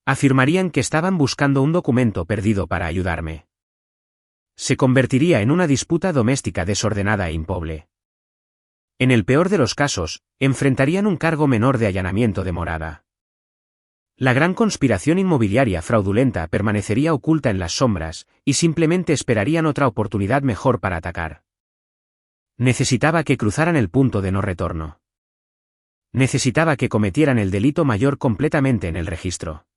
Afirmarían que estaban buscando un documento perdido para ayudarme. Se convertiría en una disputa doméstica desordenada e impoble. En el peor de los casos, enfrentarían un cargo menor de allanamiento de morada. La gran conspiración inmobiliaria fraudulenta permanecería oculta en las sombras, y simplemente esperarían otra oportunidad mejor para atacar. Necesitaba que cruzaran el punto de no retorno. Necesitaba que cometieran el delito mayor completamente en el registro.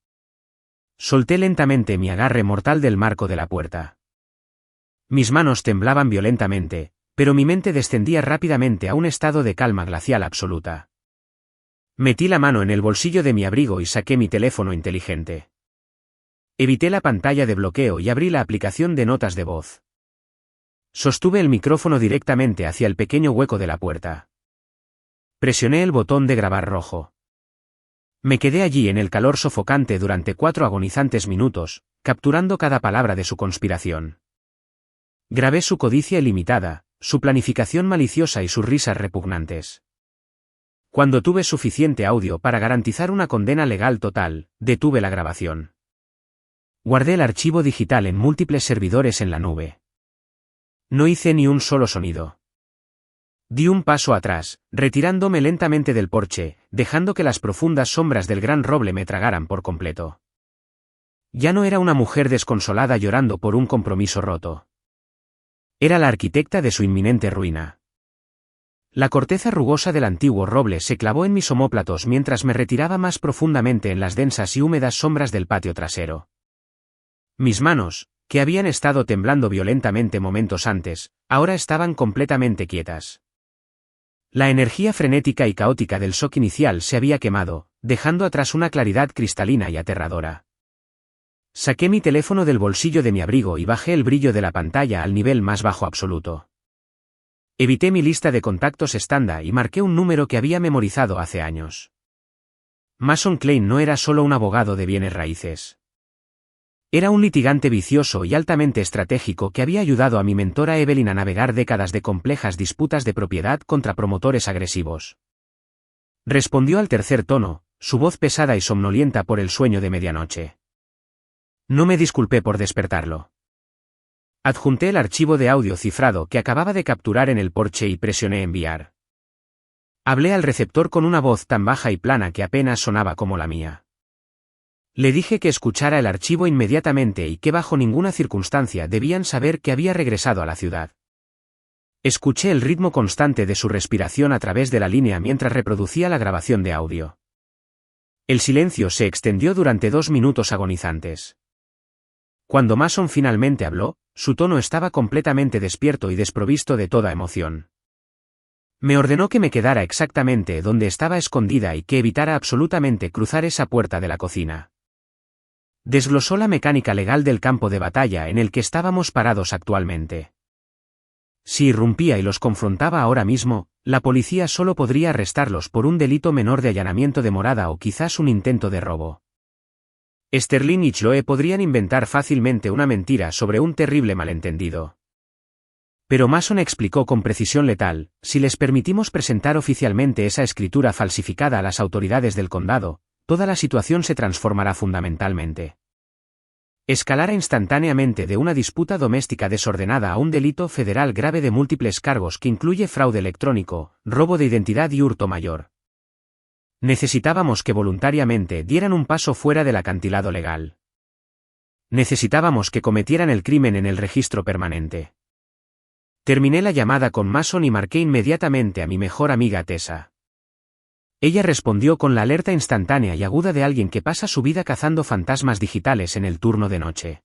Solté lentamente mi agarre mortal del marco de la puerta. Mis manos temblaban violentamente, pero mi mente descendía rápidamente a un estado de calma glacial absoluta. Metí la mano en el bolsillo de mi abrigo y saqué mi teléfono inteligente. Evité la pantalla de bloqueo y abrí la aplicación de notas de voz. Sostuve el micrófono directamente hacia el pequeño hueco de la puerta. Presioné el botón de grabar rojo. Me quedé allí en el calor sofocante durante 4 agonizantes minutos, capturando cada palabra de su conspiración. Grabé su codicia ilimitada, su planificación maliciosa y sus risas repugnantes. Cuando tuve suficiente audio para garantizar una condena legal total, detuve la grabación. Guardé el archivo digital en múltiples servidores en la nube. No hice ni un solo sonido. Di un paso atrás, retirándome lentamente del porche, dejando que las profundas sombras del gran roble me tragaran por completo. Ya no era una mujer desconsolada llorando por un compromiso roto. Era la arquitecta de su inminente ruina. La corteza rugosa del antiguo roble se clavó en mis omóplatos mientras me retiraba más profundamente en las densas y húmedas sombras del patio trasero. Mis manos, que habían estado temblando violentamente momentos antes, ahora estaban completamente quietas. La energía frenética y caótica del shock inicial se había quemado, dejando atrás una claridad cristalina y aterradora. Saqué mi teléfono del bolsillo de mi abrigo y bajé el brillo de la pantalla al nivel más bajo absoluto. Evité mi lista de contactos estándar y marqué un número que había memorizado hace años. Mason Klein no era solo un abogado de bienes raíces. Era un litigante vicioso y altamente estratégico que había ayudado a mi mentora Evelyn a navegar décadas de complejas disputas de propiedad contra promotores agresivos. Respondió al tercer tono, su voz pesada y somnolienta por el sueño de medianoche. No me disculpé por despertarlo. Adjunté el archivo de audio cifrado que acababa de capturar en el porche y presioné enviar. Hablé al receptor con una voz tan baja y plana que apenas sonaba como la mía. Le dije que escuchara el archivo inmediatamente y que bajo ninguna circunstancia debían saber que había regresado a la ciudad. Escuché el ritmo constante de su respiración a través de la línea mientras reproducía la grabación de audio. El silencio se extendió durante 2 minutos agonizantes. Cuando Mason finalmente habló, su tono estaba completamente despierto y desprovisto de toda emoción. Me ordenó que me quedara exactamente donde estaba escondida y que evitara absolutamente cruzar esa puerta de la cocina. Desglosó la mecánica legal del campo de batalla en el que estábamos parados actualmente. Si irrumpía y los confrontaba ahora mismo, la policía solo podría arrestarlos por un delito menor de allanamiento de morada o quizás un intento de robo. Sterling y Chloe podrían inventar fácilmente una mentira sobre un terrible malentendido. Pero Mason explicó con precisión letal, si les permitimos presentar oficialmente esa escritura falsificada a las autoridades del condado, toda la situación se transformará fundamentalmente. Escalará instantáneamente de una disputa doméstica desordenada a un delito federal grave de múltiples cargos que incluye fraude electrónico, robo de identidad y hurto mayor. Necesitábamos que voluntariamente dieran un paso fuera del acantilado legal. Necesitábamos que cometieran el crimen en el registro permanente. Terminé la llamada con Mason y marqué inmediatamente a mi mejor amiga Tessa. Ella respondió con la alerta instantánea y aguda de alguien que pasa su vida cazando fantasmas digitales en el turno de noche.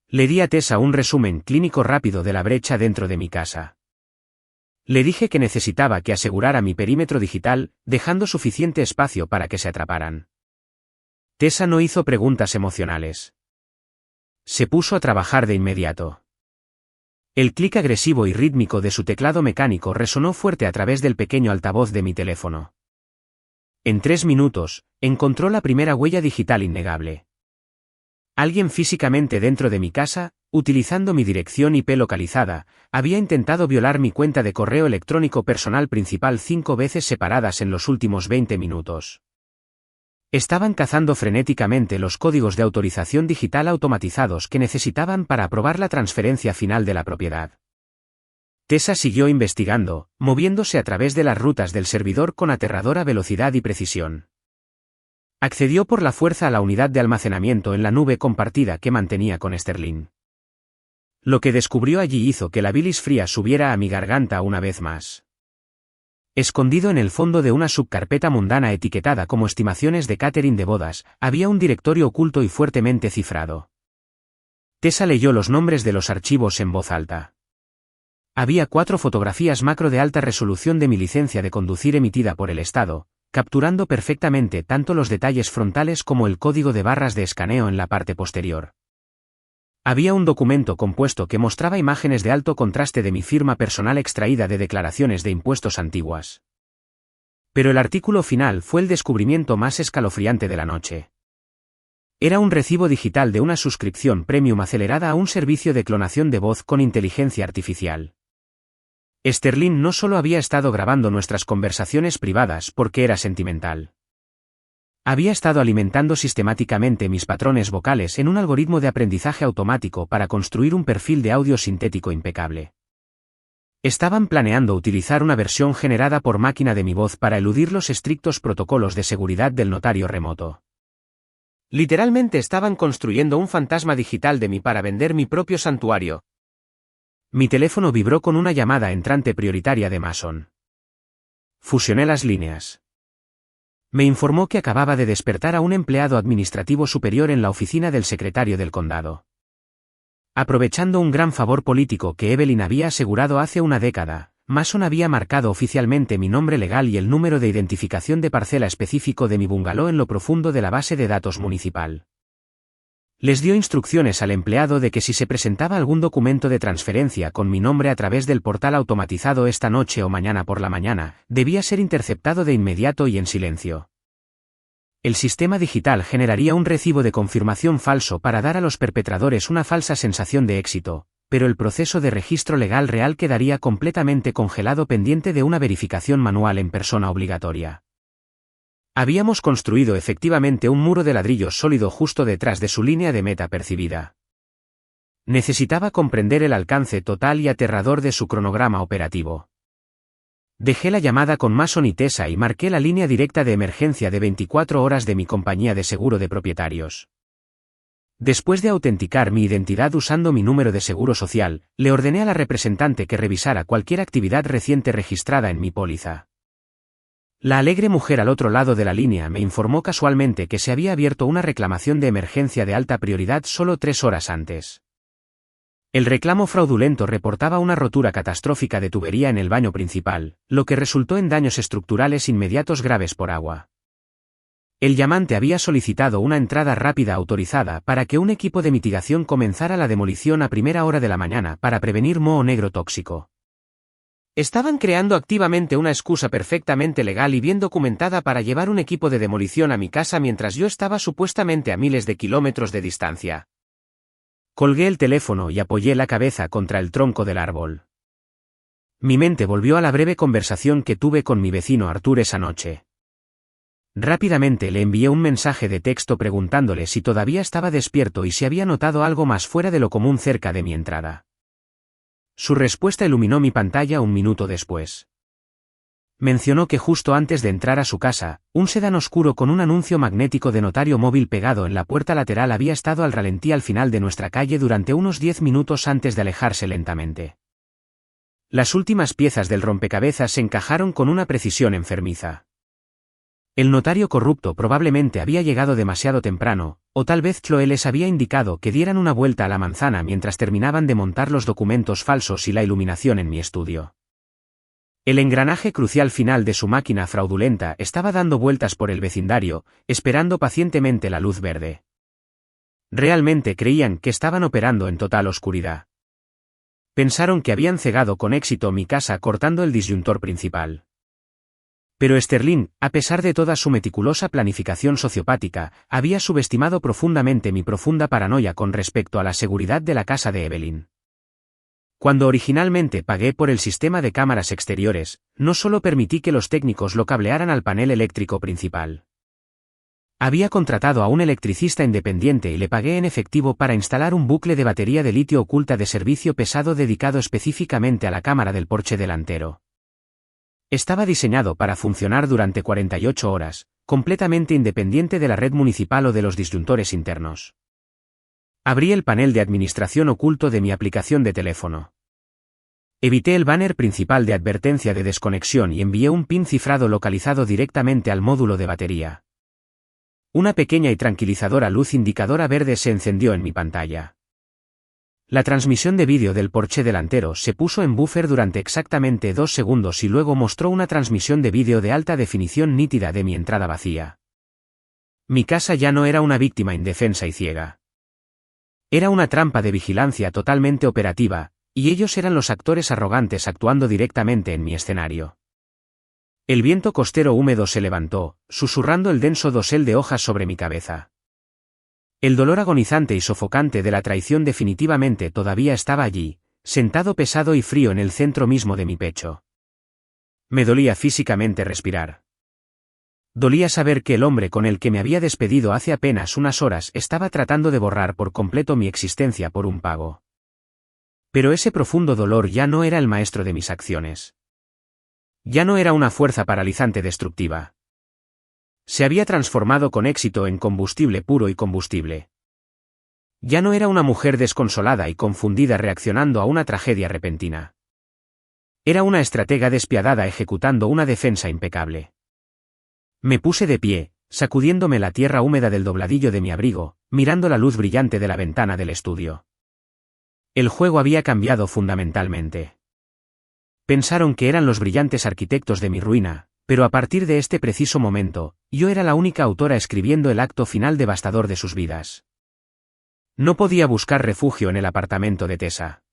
Le di a Tessa un resumen clínico rápido de la brecha dentro de mi casa. Le dije que necesitaba que asegurara mi perímetro digital, dejando suficiente espacio para que se atraparan. Tessa no hizo preguntas emocionales. Se puso a trabajar de inmediato. El clic agresivo y rítmico de su teclado mecánico resonó fuerte a través del pequeño altavoz de mi teléfono. En 3 minutos, encontró la primera huella digital innegable. Alguien físicamente dentro de mi casa, utilizando mi dirección IP localizada, había intentado violar mi cuenta de correo electrónico personal principal 5 veces separadas en los últimos 20 minutos. Estaban cazando frenéticamente los códigos de autorización digital automatizados que necesitaban para aprobar la transferencia final de la propiedad. Tessa siguió investigando, moviéndose a través de las rutas del servidor con aterradora velocidad y precisión. Accedió por la fuerza a la unidad de almacenamiento en la nube compartida que mantenía con Sterling. Lo que descubrió allí hizo que la bilis fría subiera a mi garganta una vez más. Escondido en el fondo de una subcarpeta mundana etiquetada como estimaciones de catering de bodas, había un directorio oculto y fuertemente cifrado. Tessa leyó los nombres de los archivos en voz alta. Había 4 fotografías macro de alta resolución de mi licencia de conducir emitida por el Estado, capturando perfectamente tanto los detalles frontales como el código de barras de escaneo en la parte posterior. Había un documento compuesto que mostraba imágenes de alto contraste de mi firma personal extraída de declaraciones de impuestos antiguas. Pero el artículo final fue el descubrimiento más escalofriante de la noche. Era un recibo digital de una suscripción premium acelerada a un servicio de clonación de voz con inteligencia artificial. Sterling no solo había estado grabando nuestras conversaciones privadas porque era sentimental. Había estado alimentando sistemáticamente mis patrones vocales en un algoritmo de aprendizaje automático para construir un perfil de audio sintético impecable. Estaban planeando utilizar una versión generada por máquina de mi voz para eludir los estrictos protocolos de seguridad del notario remoto. Literalmente estaban construyendo un fantasma digital de mí para vender mi propio santuario. Mi teléfono vibró con una llamada entrante prioritaria de Mason. Fusioné las líneas. Me informó que acababa de despertar a un empleado administrativo superior en la oficina del secretario del condado. Aprovechando un gran favor político que Evelyn había asegurado hace una década, Mason había marcado oficialmente mi nombre legal y el número de identificación de parcela específico de mi bungalow en lo profundo de la base de datos municipal. Les dio instrucciones al empleado de que si se presentaba algún documento de transferencia con mi nombre a través del portal automatizado esta noche o mañana por la mañana, debía ser interceptado de inmediato y en silencio. El sistema digital generaría un recibo de confirmación falso para dar a los perpetradores una falsa sensación de éxito, pero el proceso de registro legal real quedaría completamente congelado pendiente de una verificación manual en persona obligatoria. Habíamos construido efectivamente un muro de ladrillo sólido justo detrás de su línea de meta percibida. Necesitaba comprender el alcance total y aterrador de su cronograma operativo. Dejé la llamada con Mason y Tessa y marqué la línea directa de emergencia de 24 horas de mi compañía de seguro de propietarios. Después de autenticar mi identidad usando mi número de seguro social, le ordené a la representante que revisara cualquier actividad reciente registrada en mi póliza. La alegre mujer al otro lado de la línea me informó casualmente que se había abierto una reclamación de emergencia de alta prioridad solo 3 horas antes. El reclamo fraudulento reportaba una rotura catastrófica de tubería en el baño principal, lo que resultó en daños estructurales inmediatos graves por agua. El llamante había solicitado una entrada rápida autorizada para que un equipo de mitigación comenzara la demolición a primera hora de la mañana para prevenir moho negro tóxico. Estaban creando activamente una excusa perfectamente legal y bien documentada para llevar un equipo de demolición a mi casa mientras yo estaba supuestamente a miles de kilómetros de distancia. Colgué el teléfono y apoyé la cabeza contra el tronco del árbol. Mi mente volvió a la breve conversación que tuve con mi vecino Arthur esa noche. Rápidamente le envié un mensaje de texto preguntándole si todavía estaba despierto y si había notado algo más fuera de lo común cerca de mi entrada. Su respuesta iluminó mi pantalla un minuto después. Mencionó que justo antes de entrar a su casa, un sedán oscuro con un anuncio magnético de notario móvil pegado en la puerta lateral había estado al ralentí al final de nuestra calle durante unos 10 minutos antes de alejarse lentamente. Las últimas piezas del rompecabezas se encajaron con una precisión enfermiza. El notario corrupto probablemente había llegado demasiado temprano, o tal vez Chloe les había indicado que dieran una vuelta a la manzana mientras terminaban de montar los documentos falsos y la iluminación en mi estudio. El engranaje crucial final de su máquina fraudulenta estaba dando vueltas por el vecindario, esperando pacientemente la luz verde. Realmente creían que estaban operando en total oscuridad. Pensaron que habían cegado con éxito mi casa cortando el disyuntor principal. Pero Sterling, a pesar de toda su meticulosa planificación sociopática, había subestimado profundamente mi profunda paranoia con respecto a la seguridad de la casa de Evelyn. Cuando originalmente pagué por el sistema de cámaras exteriores, no solo permití que los técnicos lo cablearan al panel eléctrico principal. Había contratado a un electricista independiente y le pagué en efectivo para instalar un bucle de batería de litio oculta de servicio pesado dedicado específicamente a la cámara del porche delantero. Estaba diseñado para funcionar durante 48 horas, completamente independiente de la red municipal o de los disyuntores internos. Abrí el panel de administración oculto de mi aplicación de teléfono. Evité el banner principal de advertencia de desconexión y envié un PIN cifrado localizado directamente al módulo de batería. Una pequeña y tranquilizadora luz indicadora verde se encendió en mi pantalla. La transmisión de vídeo del porche delantero se puso en buffer durante exactamente 2 segundos y luego mostró una transmisión de vídeo de alta definición nítida de mi entrada vacía. Mi casa ya no era una víctima indefensa y ciega. Era una trampa de vigilancia totalmente operativa, y ellos eran los actores arrogantes actuando directamente en mi escenario. El viento costero húmedo se levantó, susurrando el denso dosel de hojas sobre mi cabeza. El dolor agonizante y sofocante de la traición definitivamente todavía estaba allí, sentado pesado y frío en el centro mismo de mi pecho. Me dolía físicamente respirar. Dolía saber que el hombre con el que me había despedido hace apenas unas horas estaba tratando de borrar por completo mi existencia por un pago. Pero ese profundo dolor ya no era el maestro de mis acciones. Ya no era una fuerza paralizante destructiva. Se había transformado con éxito en combustible puro y combustible. Ya no era una mujer desconsolada y confundida reaccionando a una tragedia repentina. Era una estratega despiadada ejecutando una defensa impecable. Me puse de pie, sacudiéndome la tierra húmeda del dobladillo de mi abrigo, mirando la luz brillante de la ventana del estudio. El juego había cambiado fundamentalmente. Pensaron que eran los brillantes arquitectos de mi ruina, pero a partir de este preciso momento, yo era la única autora escribiendo el acto final devastador de sus vidas. No podía buscar refugio en el apartamento de Tessa.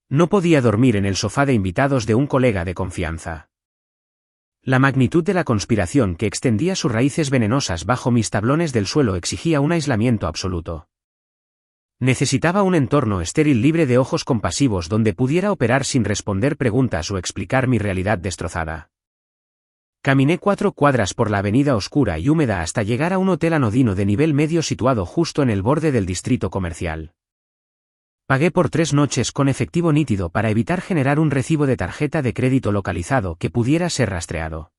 No podía dormir en el sofá de invitados de un colega de confianza. La magnitud de la conspiración que extendía sus raíces venenosas bajo mis tablones del suelo exigía un aislamiento absoluto. Necesitaba un entorno estéril libre de ojos compasivos donde pudiera operar sin responder preguntas o explicar mi realidad destrozada. Caminé 4 cuadras por la avenida oscura y húmeda hasta llegar a un hotel anodino de nivel medio situado justo en el borde del distrito comercial. Pagué por 3 noches con efectivo nítido para evitar generar un recibo de tarjeta de crédito localizado que pudiera ser rastreado.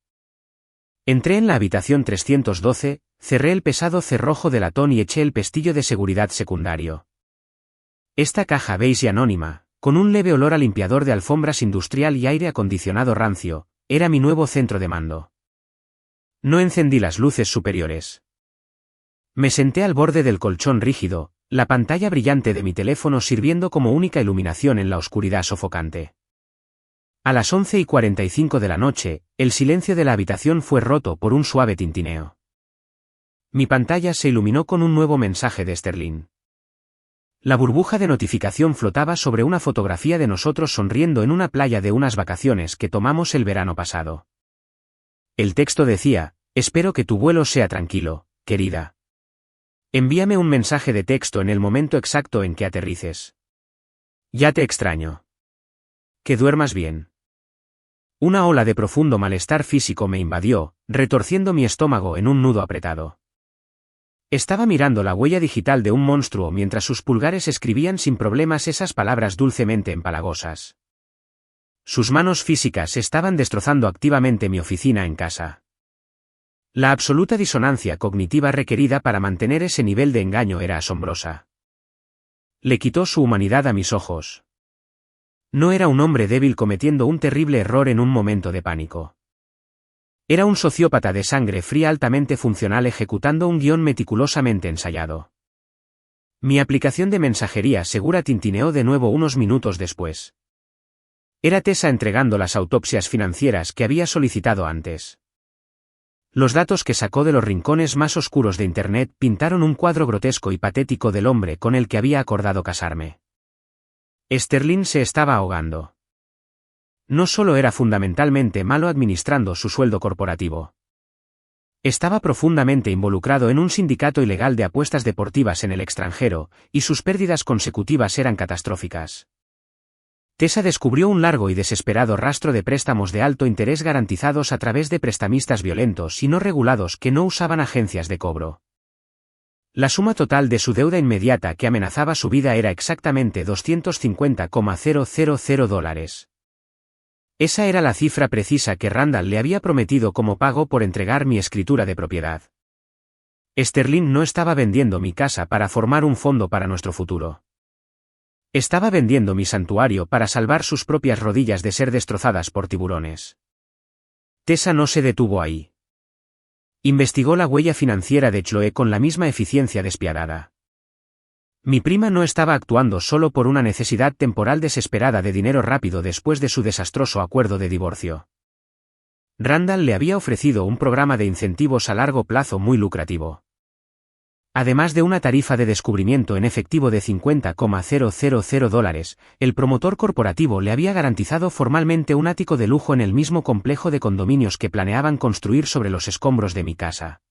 Entré en la habitación 312, cerré el pesado cerrojo de latón y eché el pestillo de seguridad secundario. Esta caja beige y anónima, con un leve olor a limpiador de alfombras industrial y aire acondicionado rancio, era mi nuevo centro de mando. No encendí las luces superiores. Me senté al borde del colchón rígido, la pantalla brillante de mi teléfono sirviendo como única iluminación en la oscuridad sofocante. A las 11:45 de la noche, el silencio de la habitación fue roto por un suave tintineo. Mi pantalla se iluminó con un nuevo mensaje de Sterling. La burbuja de notificación flotaba sobre una fotografía de nosotros sonriendo en una playa de unas vacaciones que tomamos el verano pasado. El texto decía: «Espero que tu vuelo sea tranquilo, querida. Envíame un mensaje de texto en el momento exacto en que aterrices. Ya te extraño. Que duermas bien». Una ola de profundo malestar físico me invadió, retorciendo mi estómago en un nudo apretado. Estaba mirando la huella digital de un monstruo mientras sus pulgares escribían sin problemas esas palabras dulcemente empalagosas. Sus manos físicas estaban destrozando activamente mi oficina en casa. La absoluta disonancia cognitiva requerida para mantener ese nivel de engaño era asombrosa. Le quitó su humanidad a mis ojos. No era un hombre débil cometiendo un terrible error en un momento de pánico. Era un sociópata de sangre fría altamente funcional ejecutando un guión meticulosamente ensayado. Mi aplicación de mensajería segura tintineó de nuevo unos minutos después. Era Tessa entregando las autopsias financieras que había solicitado antes. Los datos que sacó de los rincones más oscuros de Internet pintaron un cuadro grotesco y patético del hombre con el que había acordado casarme. Sterling se estaba ahogando. No solo era fundamentalmente malo administrando su sueldo corporativo. Estaba profundamente involucrado en un sindicato ilegal de apuestas deportivas en el extranjero, y sus pérdidas consecutivas eran catastróficas. Tessa descubrió un largo y desesperado rastro de préstamos de alto interés garantizados a través de prestamistas violentos y no regulados que no usaban agencias de cobro. La suma total de su deuda inmediata que amenazaba su vida era exactamente $250,000. Esa era la cifra precisa que Randall le había prometido como pago por entregar mi escritura de propiedad. Sterling no estaba vendiendo mi casa para formar un fondo para nuestro futuro. Estaba vendiendo mi santuario para salvar sus propias rodillas de ser destrozadas por tiburones. Tessa no se detuvo ahí. Investigó la huella financiera de Chloe con la misma eficiencia despiadada. Mi prima no estaba actuando solo por una necesidad temporal desesperada de dinero rápido después de su desastroso acuerdo de divorcio. Randall le había ofrecido un programa de incentivos a largo plazo muy lucrativo. Además de una tarifa de descubrimiento en efectivo de $50,000, el promotor corporativo le había garantizado formalmente un ático de lujo en el mismo complejo de condominios que planeaban construir sobre los escombros de mi casa.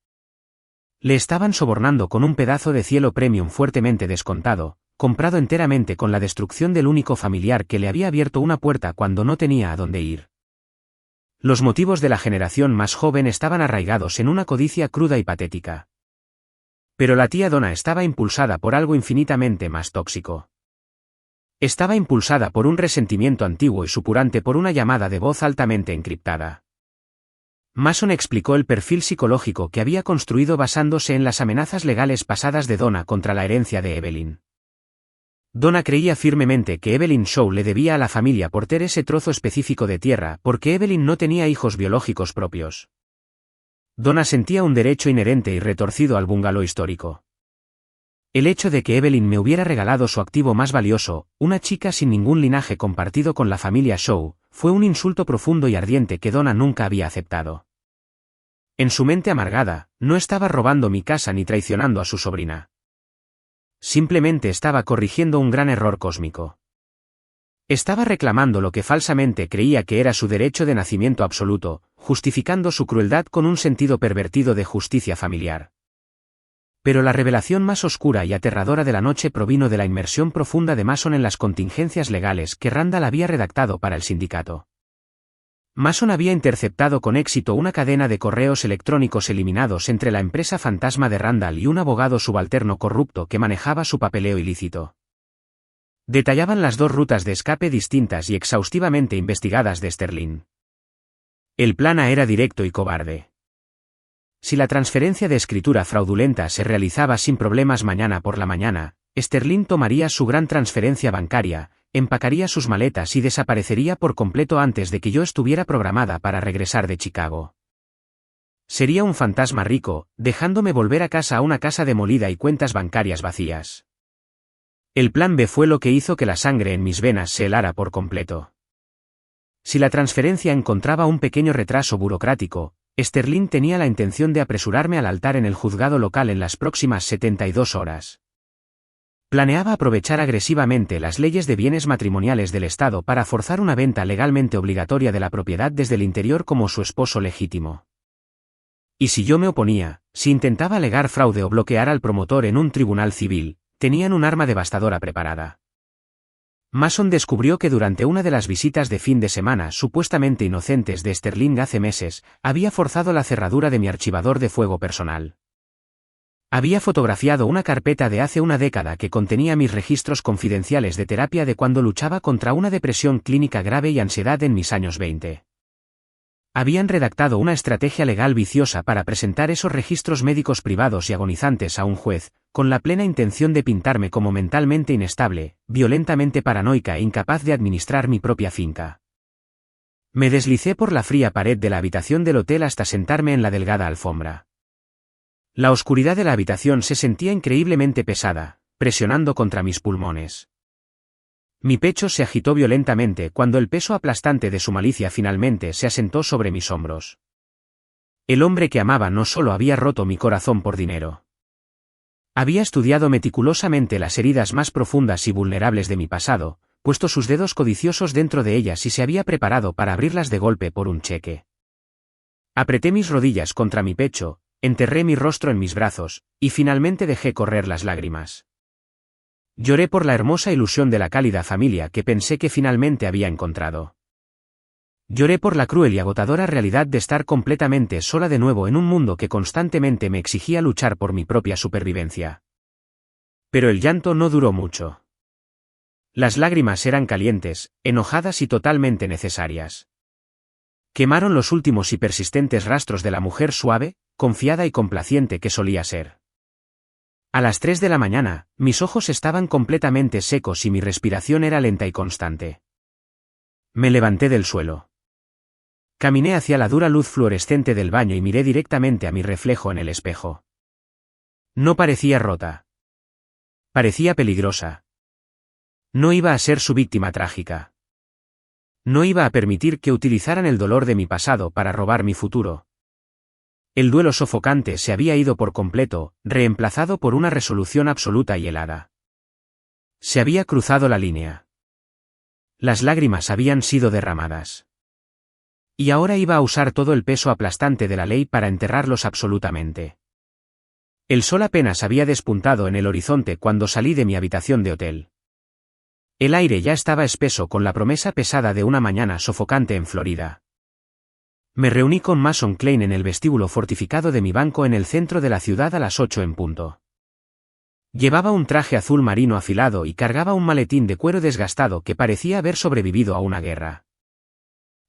Le estaban sobornando con un pedazo de cielo premium fuertemente descontado, comprado enteramente con la destrucción del único familiar que le había abierto una puerta cuando no tenía a dónde ir. Los motivos de la generación más joven estaban arraigados en una codicia cruda y patética. Pero la tía Donna estaba impulsada por algo infinitamente más tóxico. Estaba impulsada por un resentimiento antiguo y supurante por una llamada de voz altamente encriptada. Mason explicó el perfil psicológico que había construido basándose en las amenazas legales pasadas de Donna contra la herencia de Evelyn. Donna creía firmemente que Evelyn Shaw le debía a la familia Porter ese trozo específico de tierra porque Evelyn no tenía hijos biológicos propios. Donna sentía un derecho inherente y retorcido al bungalow histórico. El hecho de que Evelyn me hubiera regalado su activo más valioso, una chica sin ningún linaje compartido con la familia Shaw, fue un insulto profundo y ardiente que Donna nunca había aceptado. En su mente amargada, no estaba robando mi casa ni traicionando a su sobrina. Simplemente estaba corrigiendo un gran error cósmico. Estaba reclamando lo que falsamente creía que era su derecho de nacimiento absoluto, justificando su crueldad con un sentido pervertido de justicia familiar. Pero la revelación más oscura y aterradora de la noche provino de la inmersión profunda de Mason en las contingencias legales que Randall había redactado para el sindicato. Mason había interceptado con éxito una cadena de correos electrónicos eliminados entre la empresa fantasma de Randall y un abogado subalterno corrupto que manejaba su papeleo ilícito. Detallaban las 2 rutas de escape distintas y exhaustivamente investigadas de Sterling. El plan A era directo y cobarde. Si la transferencia de escritura fraudulenta se realizaba sin problemas mañana por la mañana, Sterling tomaría su gran transferencia bancaria, empacaría sus maletas y desaparecería por completo antes de que yo estuviera programada para regresar de Chicago. Sería un fantasma rico, dejándome volver a casa a una casa demolida y cuentas bancarias vacías. El plan B fue lo que hizo que la sangre en mis venas se helara por completo. Si la transferencia encontraba un pequeño retraso burocrático, Sterling tenía la intención de apresurarme al altar en el juzgado local en las próximas 72 horas. Planeaba aprovechar agresivamente las leyes de bienes matrimoniales del Estado para forzar una venta legalmente obligatoria de la propiedad desde el interior como su esposo legítimo. Y si yo me oponía, si intentaba alegar fraude o bloquear al promotor en un tribunal civil, tenían un arma devastadora preparada. Mason descubrió que durante una de las visitas de fin de semana supuestamente inocentes de Sterling hace meses, había forzado la cerradura de mi archivador de fuego personal. Había fotografiado una carpeta de hace una década que contenía mis registros confidenciales de terapia de cuando luchaba contra una depresión clínica grave y ansiedad en mis años 20. Habían redactado una estrategia legal viciosa para presentar esos registros médicos privados y agonizantes a un juez, con la plena intención de pintarme como mentalmente inestable, violentamente paranoica e incapaz de administrar mi propia finca. Me deslicé por la fría pared de la habitación del hotel hasta sentarme en la delgada alfombra. La oscuridad de la habitación se sentía increíblemente pesada, presionando contra mis pulmones. Mi pecho se agitó violentamente cuando el peso aplastante de su malicia finalmente se asentó sobre mis hombros. El hombre que amaba no solo había roto mi corazón por dinero. Había estudiado meticulosamente las heridas más profundas y vulnerables de mi pasado, puesto sus dedos codiciosos dentro de ellas y se había preparado para abrirlas de golpe por un cheque. Apreté mis rodillas contra mi pecho, enterré mi rostro en mis brazos, y finalmente dejé correr las lágrimas. Lloré por la hermosa ilusión de la cálida familia que pensé que finalmente había encontrado. Lloré por la cruel y agotadora realidad de estar completamente sola de nuevo en un mundo que constantemente me exigía luchar por mi propia supervivencia. Pero el llanto no duró mucho. Las lágrimas eran calientes, enojadas y totalmente necesarias. Quemaron los últimos y persistentes rastros de la mujer suave, confiada y complaciente que solía ser. A las 3 de la mañana, mis ojos estaban completamente secos y mi respiración era lenta y constante. Me levanté del suelo. Caminé hacia la dura luz fluorescente del baño y miré directamente a mi reflejo en el espejo. No parecía rota. Parecía peligrosa. No iba a ser su víctima trágica. No iba a permitir que utilizaran el dolor de mi pasado para robar mi futuro. El duelo sofocante se había ido por completo, reemplazado por una resolución absoluta y helada. Se había cruzado la línea. Las lágrimas habían sido derramadas. Y ahora iba a usar todo el peso aplastante de la ley para enterrarlos absolutamente. El sol apenas había despuntado en el horizonte cuando salí de mi habitación de hotel. El aire ya estaba espeso con la promesa pesada de una mañana sofocante en Florida. Me reuní con Mason Klein en el vestíbulo fortificado de mi banco en el centro de la ciudad a las 8 en punto. Llevaba un traje azul marino afilado y cargaba un maletín de cuero desgastado que parecía haber sobrevivido a una guerra.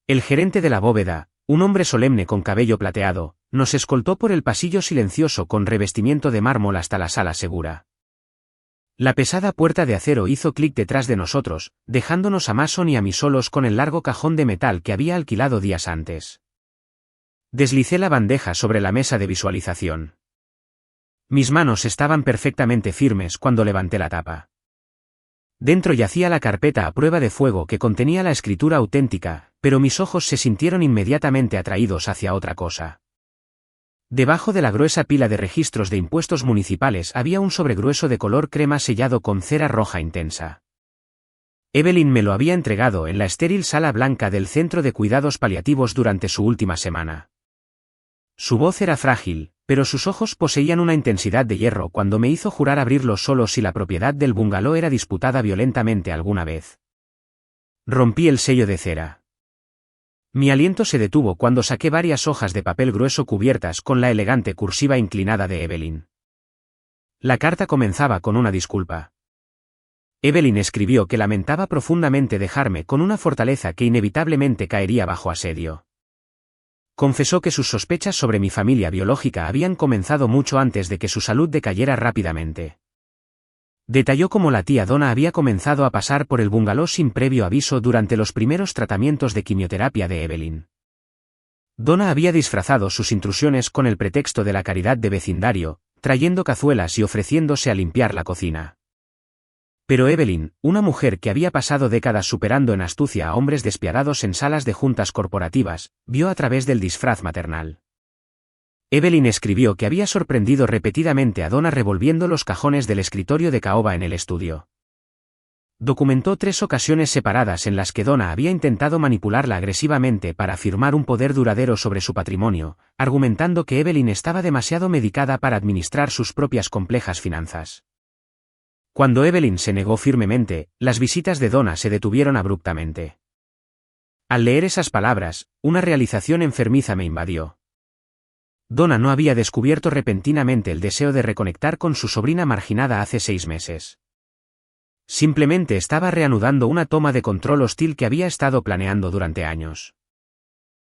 El gerente de la bóveda, un hombre solemne con cabello plateado, nos escoltó por el pasillo silencioso con revestimiento de mármol hasta la sala segura. La pesada puerta de acero hizo clic detrás de nosotros, dejándonos a Mason y a mí solos con el largo cajón de metal que había alquilado días antes. Deslicé la bandeja sobre la mesa de visualización. Mis manos estaban perfectamente firmes cuando levanté la tapa. Dentro yacía la carpeta a prueba de fuego que contenía la escritura auténtica, pero mis ojos se sintieron inmediatamente atraídos hacia otra cosa. Debajo de la gruesa pila de registros de impuestos municipales había un sobregrueso de color crema sellado con cera roja intensa. Evelyn me lo había entregado en la estéril sala blanca del centro de cuidados paliativos durante su última semana. Su voz era frágil, pero sus ojos poseían una intensidad de hierro cuando me hizo jurar abrirlos solo si la propiedad del bungalow era disputada violentamente alguna vez. Rompí el sello de cera. Mi aliento se detuvo cuando saqué varias hojas de papel grueso cubiertas con la elegante cursiva inclinada de Evelyn. La carta comenzaba con una disculpa. Evelyn escribió que lamentaba profundamente dejarme con una fortaleza que inevitablemente caería bajo asedio. Confesó que sus sospechas sobre mi familia biológica habían comenzado mucho antes de que su salud decayera rápidamente. Detalló cómo la tía Donna había comenzado a pasar por el bungalow sin previo aviso durante los primeros tratamientos de quimioterapia de Evelyn. Donna había disfrazado sus intrusiones con el pretexto de la caridad de vecindario, trayendo cazuelas y ofreciéndose a limpiar la cocina. Pero Evelyn, una mujer que había pasado décadas superando en astucia a hombres despiadados en salas de juntas corporativas, vio a través del disfraz maternal. Evelyn escribió que había sorprendido repetidamente a Donna revolviendo los cajones del escritorio de caoba en el estudio. Documentó 3 ocasiones separadas en las que Donna había intentado manipularla agresivamente para afirmar un poder duradero sobre su patrimonio, argumentando que Evelyn estaba demasiado medicada para administrar sus propias complejas finanzas. Cuando Evelyn se negó firmemente, las visitas de Donna se detuvieron abruptamente. Al leer esas palabras, una realización enfermiza me invadió. Donna no había descubierto repentinamente el deseo de reconectar con su sobrina marginada hace 6 meses. Simplemente estaba reanudando una toma de control hostil que había estado planeando durante años.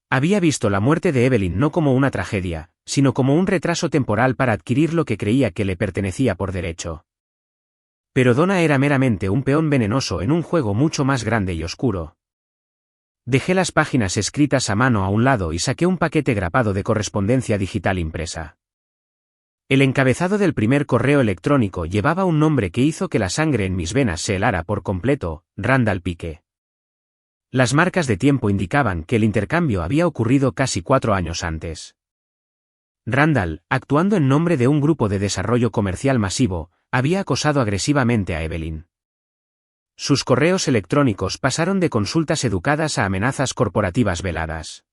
Había visto la muerte de Evelyn no como una tragedia, sino como un retraso temporal para adquirir lo que creía que le pertenecía por derecho. Pero Donna era meramente un peón venenoso en un juego mucho más grande y oscuro. Dejé las páginas escritas a mano a un lado y saqué un paquete grapado de correspondencia digital impresa. El encabezado del primer correo electrónico llevaba un nombre que hizo que la sangre en mis venas se helara por completo: Randall Pike. Las marcas de tiempo indicaban que el intercambio había ocurrido casi 4 años antes. Randall, actuando en nombre de un grupo de desarrollo comercial masivo, había acosado agresivamente a Evelyn. Sus correos electrónicos pasaron de consultas educadas a amenazas corporativas veladas.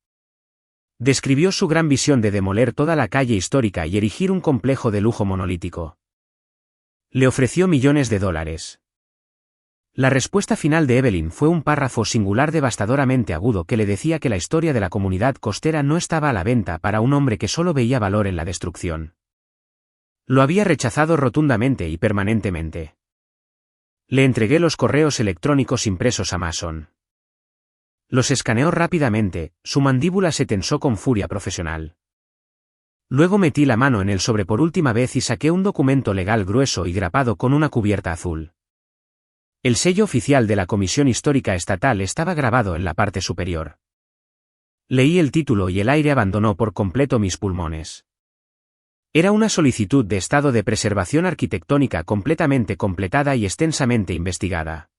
Describió su gran visión de demoler toda la calle histórica y erigir un complejo de lujo monolítico. Le ofreció millones de dólares. La respuesta final de Evelyn fue un párrafo singular devastadoramente agudo que le decía que la historia de la comunidad costera no estaba a la venta para un hombre que solo veía valor en la destrucción. Lo había rechazado rotundamente y permanentemente. Le entregué los correos electrónicos impresos a Mason. Los escaneó rápidamente, su mandíbula se tensó con furia profesional. Luego metí la mano en el sobre por última vez y saqué un documento legal grueso y grapado con una cubierta azul. El sello oficial de la Comisión Histórica Estatal estaba grabado en la parte superior. Leí el título y el aire abandonó por completo mis pulmones. Era una solicitud de estado de preservación arquitectónica completamente completada y extensamente investigada.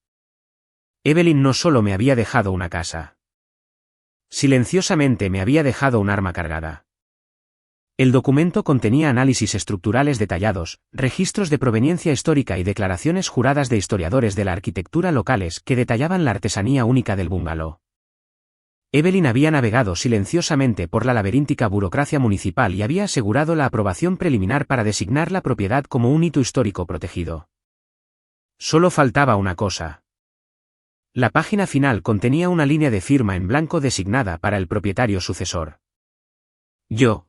Evelyn no solo me había dejado una casa. Silenciosamente me había dejado un arma cargada. El documento contenía análisis estructurales detallados, registros de proveniencia histórica y declaraciones juradas de historiadores de la arquitectura locales que detallaban la artesanía única del bungalow. Evelyn había navegado silenciosamente por la laberíntica burocracia municipal y había asegurado la aprobación preliminar para designar la propiedad como un hito histórico protegido. Solo faltaba una cosa. La página final contenía una línea de firma en blanco designada para el propietario sucesor. Yo.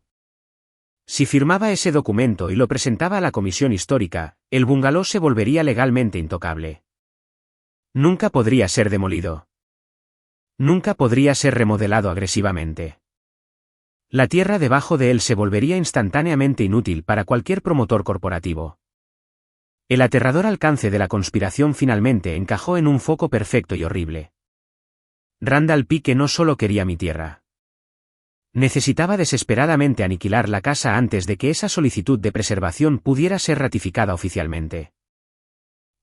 Si firmaba ese documento y lo presentaba a la comisión histórica, el bungalow se volvería legalmente intocable. Nunca podría ser demolido. Nunca podría ser remodelado agresivamente. La tierra debajo de él se volvería instantáneamente inútil para cualquier promotor corporativo. El aterrador alcance de la conspiración finalmente encajó en un foco perfecto y horrible. Randall Pike no solo quería mi tierra. Necesitaba desesperadamente aniquilar la casa antes de que esa solicitud de preservación pudiera ser ratificada oficialmente.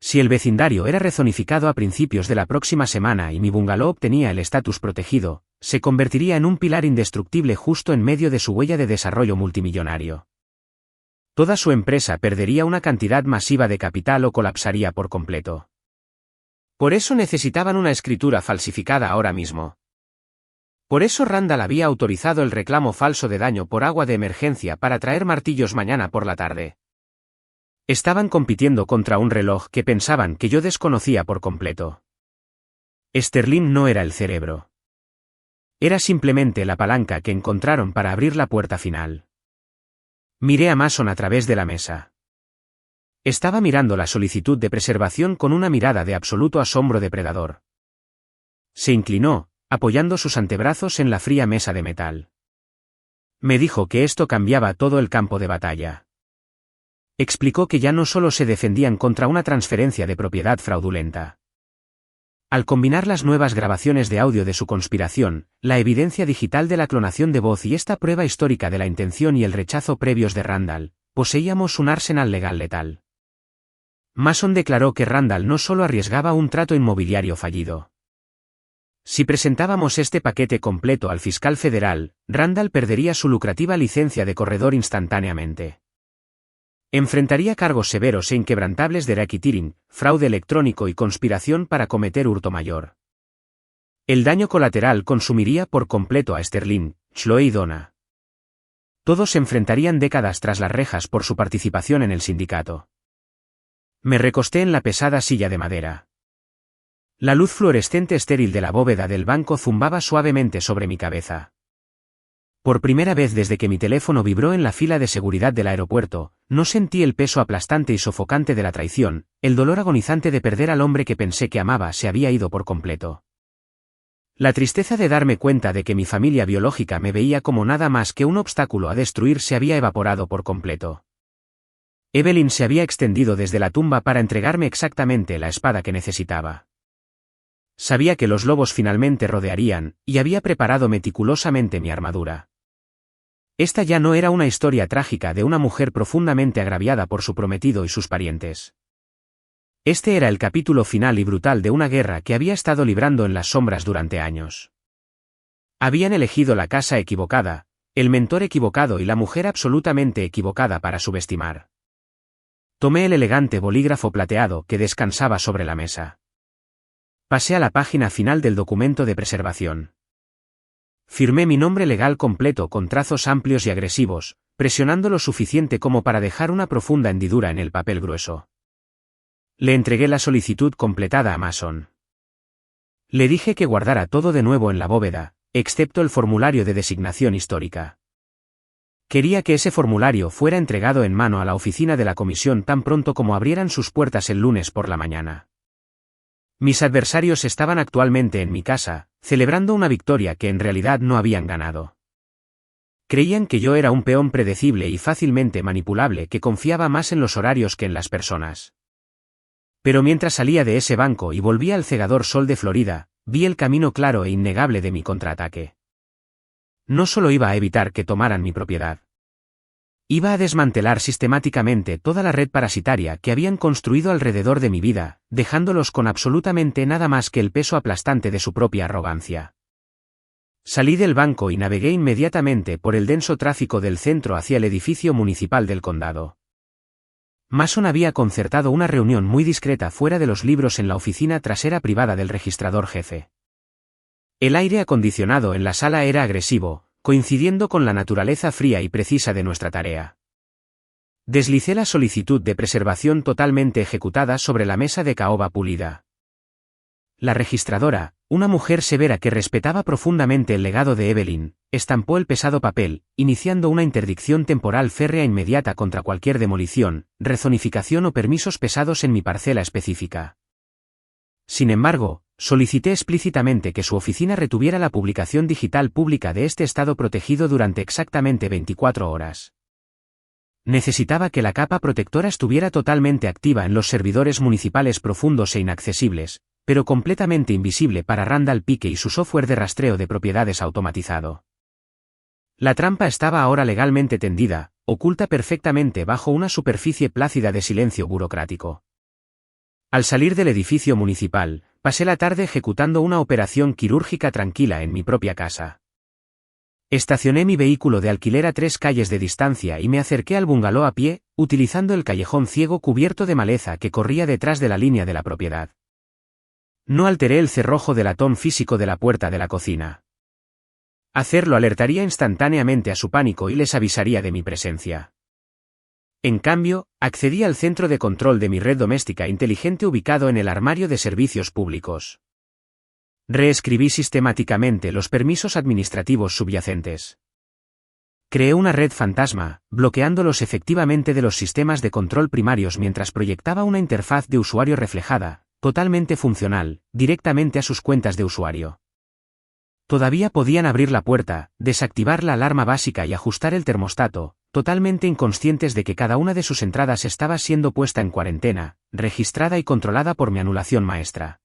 Si el vecindario era rezonificado a principios de la próxima semana y mi bungalow obtenía el estatus protegido, se convertiría en un pilar indestructible justo en medio de su huella de desarrollo multimillonario. Toda su empresa perdería una cantidad masiva de capital o colapsaría por completo. Por eso necesitaban una escritura falsificada ahora mismo. Por eso Randall había autorizado el reclamo falso de daño por agua de emergencia para traer martillos mañana por la tarde. Estaban compitiendo contra un reloj que pensaban que yo desconocía por completo. Sterling no era el cerebro. Era simplemente la palanca que encontraron para abrir la puerta final. Miré a Mason a través de la mesa. Estaba mirando la solicitud de preservación con una mirada de absoluto asombro depredador. Se inclinó, apoyando sus antebrazos en la fría mesa de metal. Me dijo que esto cambiaba todo el campo de batalla. Explicó que ya no solo se defendían contra una transferencia de propiedad fraudulenta. Al combinar las nuevas grabaciones de audio de su conspiración, la evidencia digital de la clonación de voz y esta prueba histórica de la intención y el rechazo previos de Randall, poseíamos un arsenal legal letal. Mason declaró que Randall no solo arriesgaba un trato inmobiliario fallido. Si presentábamos este paquete completo al fiscal federal, Randall perdería su lucrativa licencia de corredor instantáneamente. Enfrentaría cargos severos e inquebrantables de racketeering, fraude electrónico y conspiración para cometer hurto mayor. El daño colateral consumiría por completo a Sterling, Chloe y Donna. Todos se enfrentarían décadas tras las rejas por su participación en el sindicato. Me recosté en la pesada silla de madera. La luz fluorescente estéril de la bóveda del banco zumbaba suavemente sobre mi cabeza. Por primera vez desde que mi teléfono vibró en la fila de seguridad del aeropuerto, no sentí el peso aplastante y sofocante de la traición, el dolor agonizante de perder al hombre que pensé que amaba se había ido por completo. La tristeza de darme cuenta de que mi familia biológica me veía como nada más que un obstáculo a destruir se había evaporado por completo. Evelyn se había extendido desde la tumba para entregarme exactamente la espada que necesitaba. Sabía que los lobos finalmente rodearían, y había preparado meticulosamente mi armadura. Esta ya no era una historia trágica de una mujer profundamente agraviada por su prometido y sus parientes. Este era el capítulo final y brutal de una guerra que había estado librando en las sombras durante años. Habían elegido la casa equivocada, el mentor equivocado y la mujer absolutamente equivocada para subestimar. Tomé el elegante bolígrafo plateado que descansaba sobre la mesa. Pasé a la página final del documento de preservación. Firmé mi nombre legal completo con trazos amplios y agresivos, presionando lo suficiente como para dejar una profunda hendidura en el papel grueso. Le entregué la solicitud completada a Mason. Le dije que guardara todo de nuevo en la bóveda, excepto el formulario de designación histórica. Quería que ese formulario fuera entregado en mano a la oficina de la comisión tan pronto como abrieran sus puertas el lunes por la mañana. Mis adversarios estaban actualmente en mi casa, celebrando una victoria que en realidad no habían ganado. Creían que yo era un peón predecible y fácilmente manipulable que confiaba más en los horarios que en las personas. Pero mientras salía de ese banco y volvía al cegador sol de Florida, vi el camino claro e innegable de mi contraataque. No solo iba a evitar que tomaran mi propiedad. Iba a desmantelar sistemáticamente toda la red parasitaria que habían construido alrededor de mi vida, dejándolos con absolutamente nada más que el peso aplastante de su propia arrogancia. Salí del banco y navegué inmediatamente por el denso tráfico del centro hacia el edificio municipal del condado. Mason había concertado una reunión muy discreta fuera de los libros en la oficina trasera privada del registrador jefe. El aire acondicionado en la sala era agresivo, coincidiendo con la naturaleza fría y precisa de nuestra tarea. Deslicé la solicitud de preservación totalmente ejecutada sobre la mesa de caoba pulida. La registradora, una mujer severa que respetaba profundamente el legado de Evelyn, estampó el pesado papel, iniciando una interdicción temporal férrea inmediata contra cualquier demolición, rezonificación o permisos pesados en mi parcela específica. Sin embargo, solicité explícitamente que su oficina retuviera la publicación digital pública de este estado protegido durante exactamente 24 horas. Necesitaba que la capa protectora estuviera totalmente activa en los servidores municipales profundos e inaccesibles, pero completamente invisible para Randall Pike y su software de rastreo de propiedades automatizado. La trampa estaba ahora legalmente tendida, oculta perfectamente bajo una superficie plácida de silencio burocrático. Al salir del edificio municipal, pasé la tarde ejecutando una operación quirúrgica tranquila en mi propia casa. Estacioné mi vehículo de alquiler a 3 calles de distancia y me acerqué al bungalow a pie, utilizando el callejón ciego cubierto de maleza que corría detrás de la línea de la propiedad. No alteré el cerrojo de latón físico de la puerta de la cocina. Hacerlo alertaría instantáneamente a su pánico y les avisaría de mi presencia. En cambio, accedí al centro de control de mi red doméstica inteligente ubicado en el armario de servicios públicos. Reescribí sistemáticamente los permisos administrativos subyacentes. Creé una red fantasma, bloqueándolos efectivamente de los sistemas de control primarios mientras proyectaba una interfaz de usuario reflejada, totalmente funcional, directamente a sus cuentas de usuario. Todavía podían abrir la puerta, desactivar la alarma básica y ajustar el termostato, totalmente inconscientes de que cada una de sus entradas estaba siendo puesta en cuarentena, registrada y controlada por mi anulación maestra.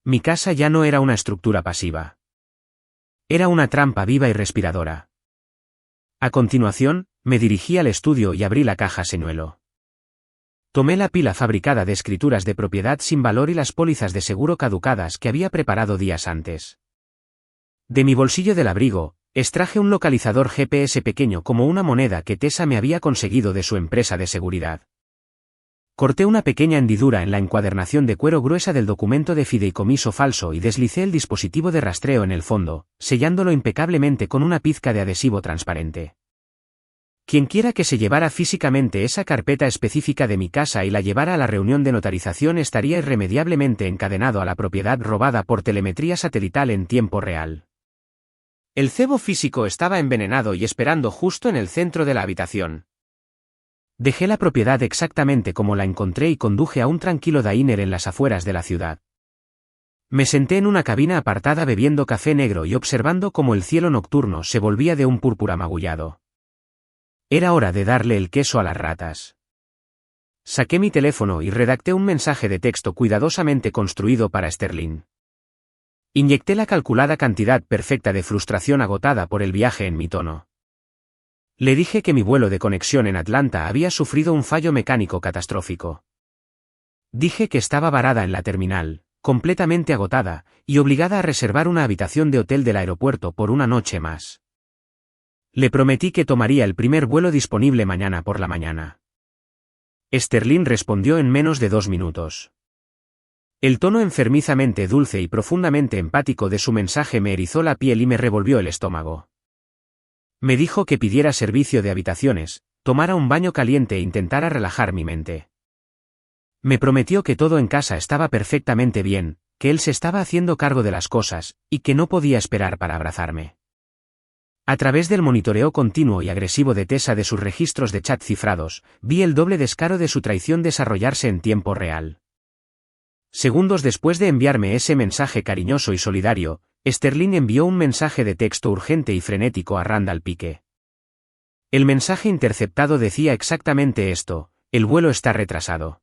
Mi casa ya no era una estructura pasiva. Era una trampa viva y respiradora. A continuación, me dirigí al estudio y abrí la caja señuelo. Tomé la pila fabricada de escrituras de propiedad sin valor y las pólizas de seguro caducadas que había preparado días antes. De mi bolsillo del abrigo, extraje un localizador GPS pequeño como una moneda que Tessa me había conseguido de su empresa de seguridad. Corté una pequeña hendidura en la encuadernación de cuero gruesa del documento de fideicomiso falso y deslicé el dispositivo de rastreo en el fondo, sellándolo impecablemente con una pizca de adhesivo transparente. Quienquiera que se llevara físicamente esa carpeta específica de mi casa y la llevara a la reunión de notarización estaría irremediablemente encadenado a la propiedad robada por telemetría satelital en tiempo real. El cebo físico estaba envenenado y esperando justo en el centro de la habitación. Dejé la propiedad exactamente como la encontré y conduje a un tranquilo diner en las afueras de la ciudad. Me senté en una cabina apartada bebiendo café negro y observando cómo el cielo nocturno se volvía de un púrpura magullado. Era hora de darle el queso a las ratas. Saqué mi teléfono y redacté un mensaje de texto cuidadosamente construido para Sterling. Inyecté la calculada cantidad perfecta de frustración agotada por el viaje en mi tono. Le dije que mi vuelo de conexión en Atlanta había sufrido un fallo mecánico catastrófico. Dije que estaba varada en la terminal, completamente agotada, y obligada a reservar una habitación de hotel del aeropuerto por una noche más. Le prometí que tomaría el primer vuelo disponible mañana por la mañana. Sterling respondió en menos de 2 minutos. El tono enfermizamente dulce y profundamente empático de su mensaje me erizó la piel y me revolvió el estómago. Me dijo que pidiera servicio de habitaciones, tomara un baño caliente e intentara relajar mi mente. Me prometió que todo en casa estaba perfectamente bien, que él se estaba haciendo cargo de las cosas, y que no podía esperar para abrazarme. A través del monitoreo continuo y agresivo de Tessa de sus registros de chat cifrados, vi el doble descaro de su traición desarrollarse en tiempo real. Segundos después de enviarme ese mensaje cariñoso y solidario, Sterling envió un mensaje de texto urgente y frenético a Randall Pike. El mensaje interceptado decía exactamente esto: el vuelo está retrasado.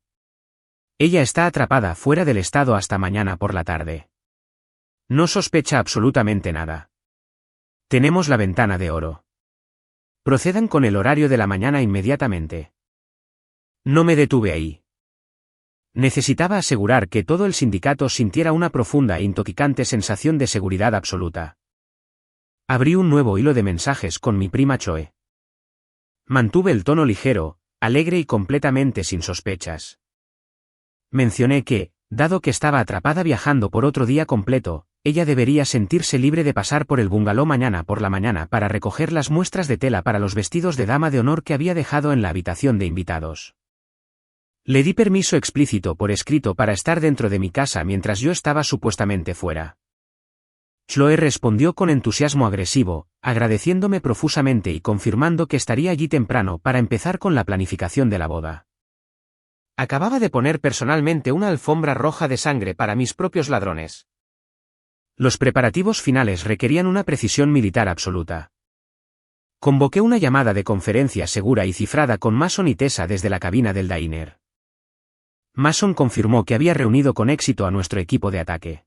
Ella está atrapada fuera del estado hasta mañana por la tarde. No sospecha absolutamente nada. Tenemos la ventana de oro. Procedan con el horario de la mañana inmediatamente. No me detuve ahí. Necesitaba asegurar que todo el sindicato sintiera una profunda e intoxicante sensación de seguridad absoluta. Abrí un nuevo hilo de mensajes con mi prima Choe. Mantuve el tono ligero, alegre y completamente sin sospechas. Mencioné que, dado que estaba atrapada viajando por otro día completo, ella debería sentirse libre de pasar por el bungalow mañana por la mañana para recoger las muestras de tela para los vestidos de dama de honor que había dejado en la habitación de invitados. Le di permiso explícito por escrito para estar dentro de mi casa mientras yo estaba supuestamente fuera. Chloe respondió con entusiasmo agresivo, agradeciéndome profusamente y confirmando que estaría allí temprano para empezar con la planificación de la boda. Acababa de poner personalmente una alfombra roja de sangre para mis propios ladrones. Los preparativos finales requerían una precisión militar absoluta. Convoqué una llamada de conferencia segura y cifrada con Mason y Tessa desde la cabina del diner. Mason confirmó que había reunido con éxito a nuestro equipo de ataque.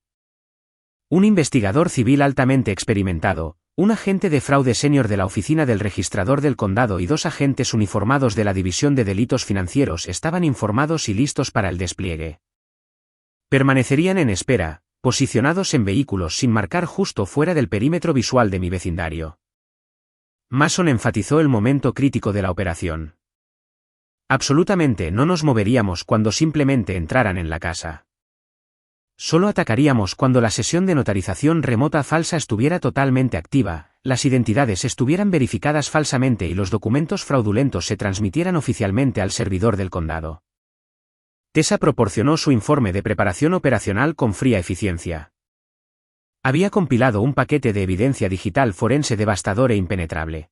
Un investigador civil altamente experimentado, un agente de fraude senior de la oficina del registrador del condado y 2 agentes uniformados de la División de Delitos Financieros estaban informados y listos para el despliegue. Permanecerían en espera, posicionados en vehículos sin marcar justo fuera del perímetro visual de mi vecindario. Mason enfatizó el momento crítico de la operación. Absolutamente no nos moveríamos cuando simplemente entraran en la casa. Solo atacaríamos cuando la sesión de notarización remota falsa estuviera totalmente activa, las identidades estuvieran verificadas falsamente y los documentos fraudulentos se transmitieran oficialmente al servidor del condado. Tessa proporcionó su informe de preparación operacional con fría eficiencia. Había compilado un paquete de evidencia digital forense devastador e impenetrable.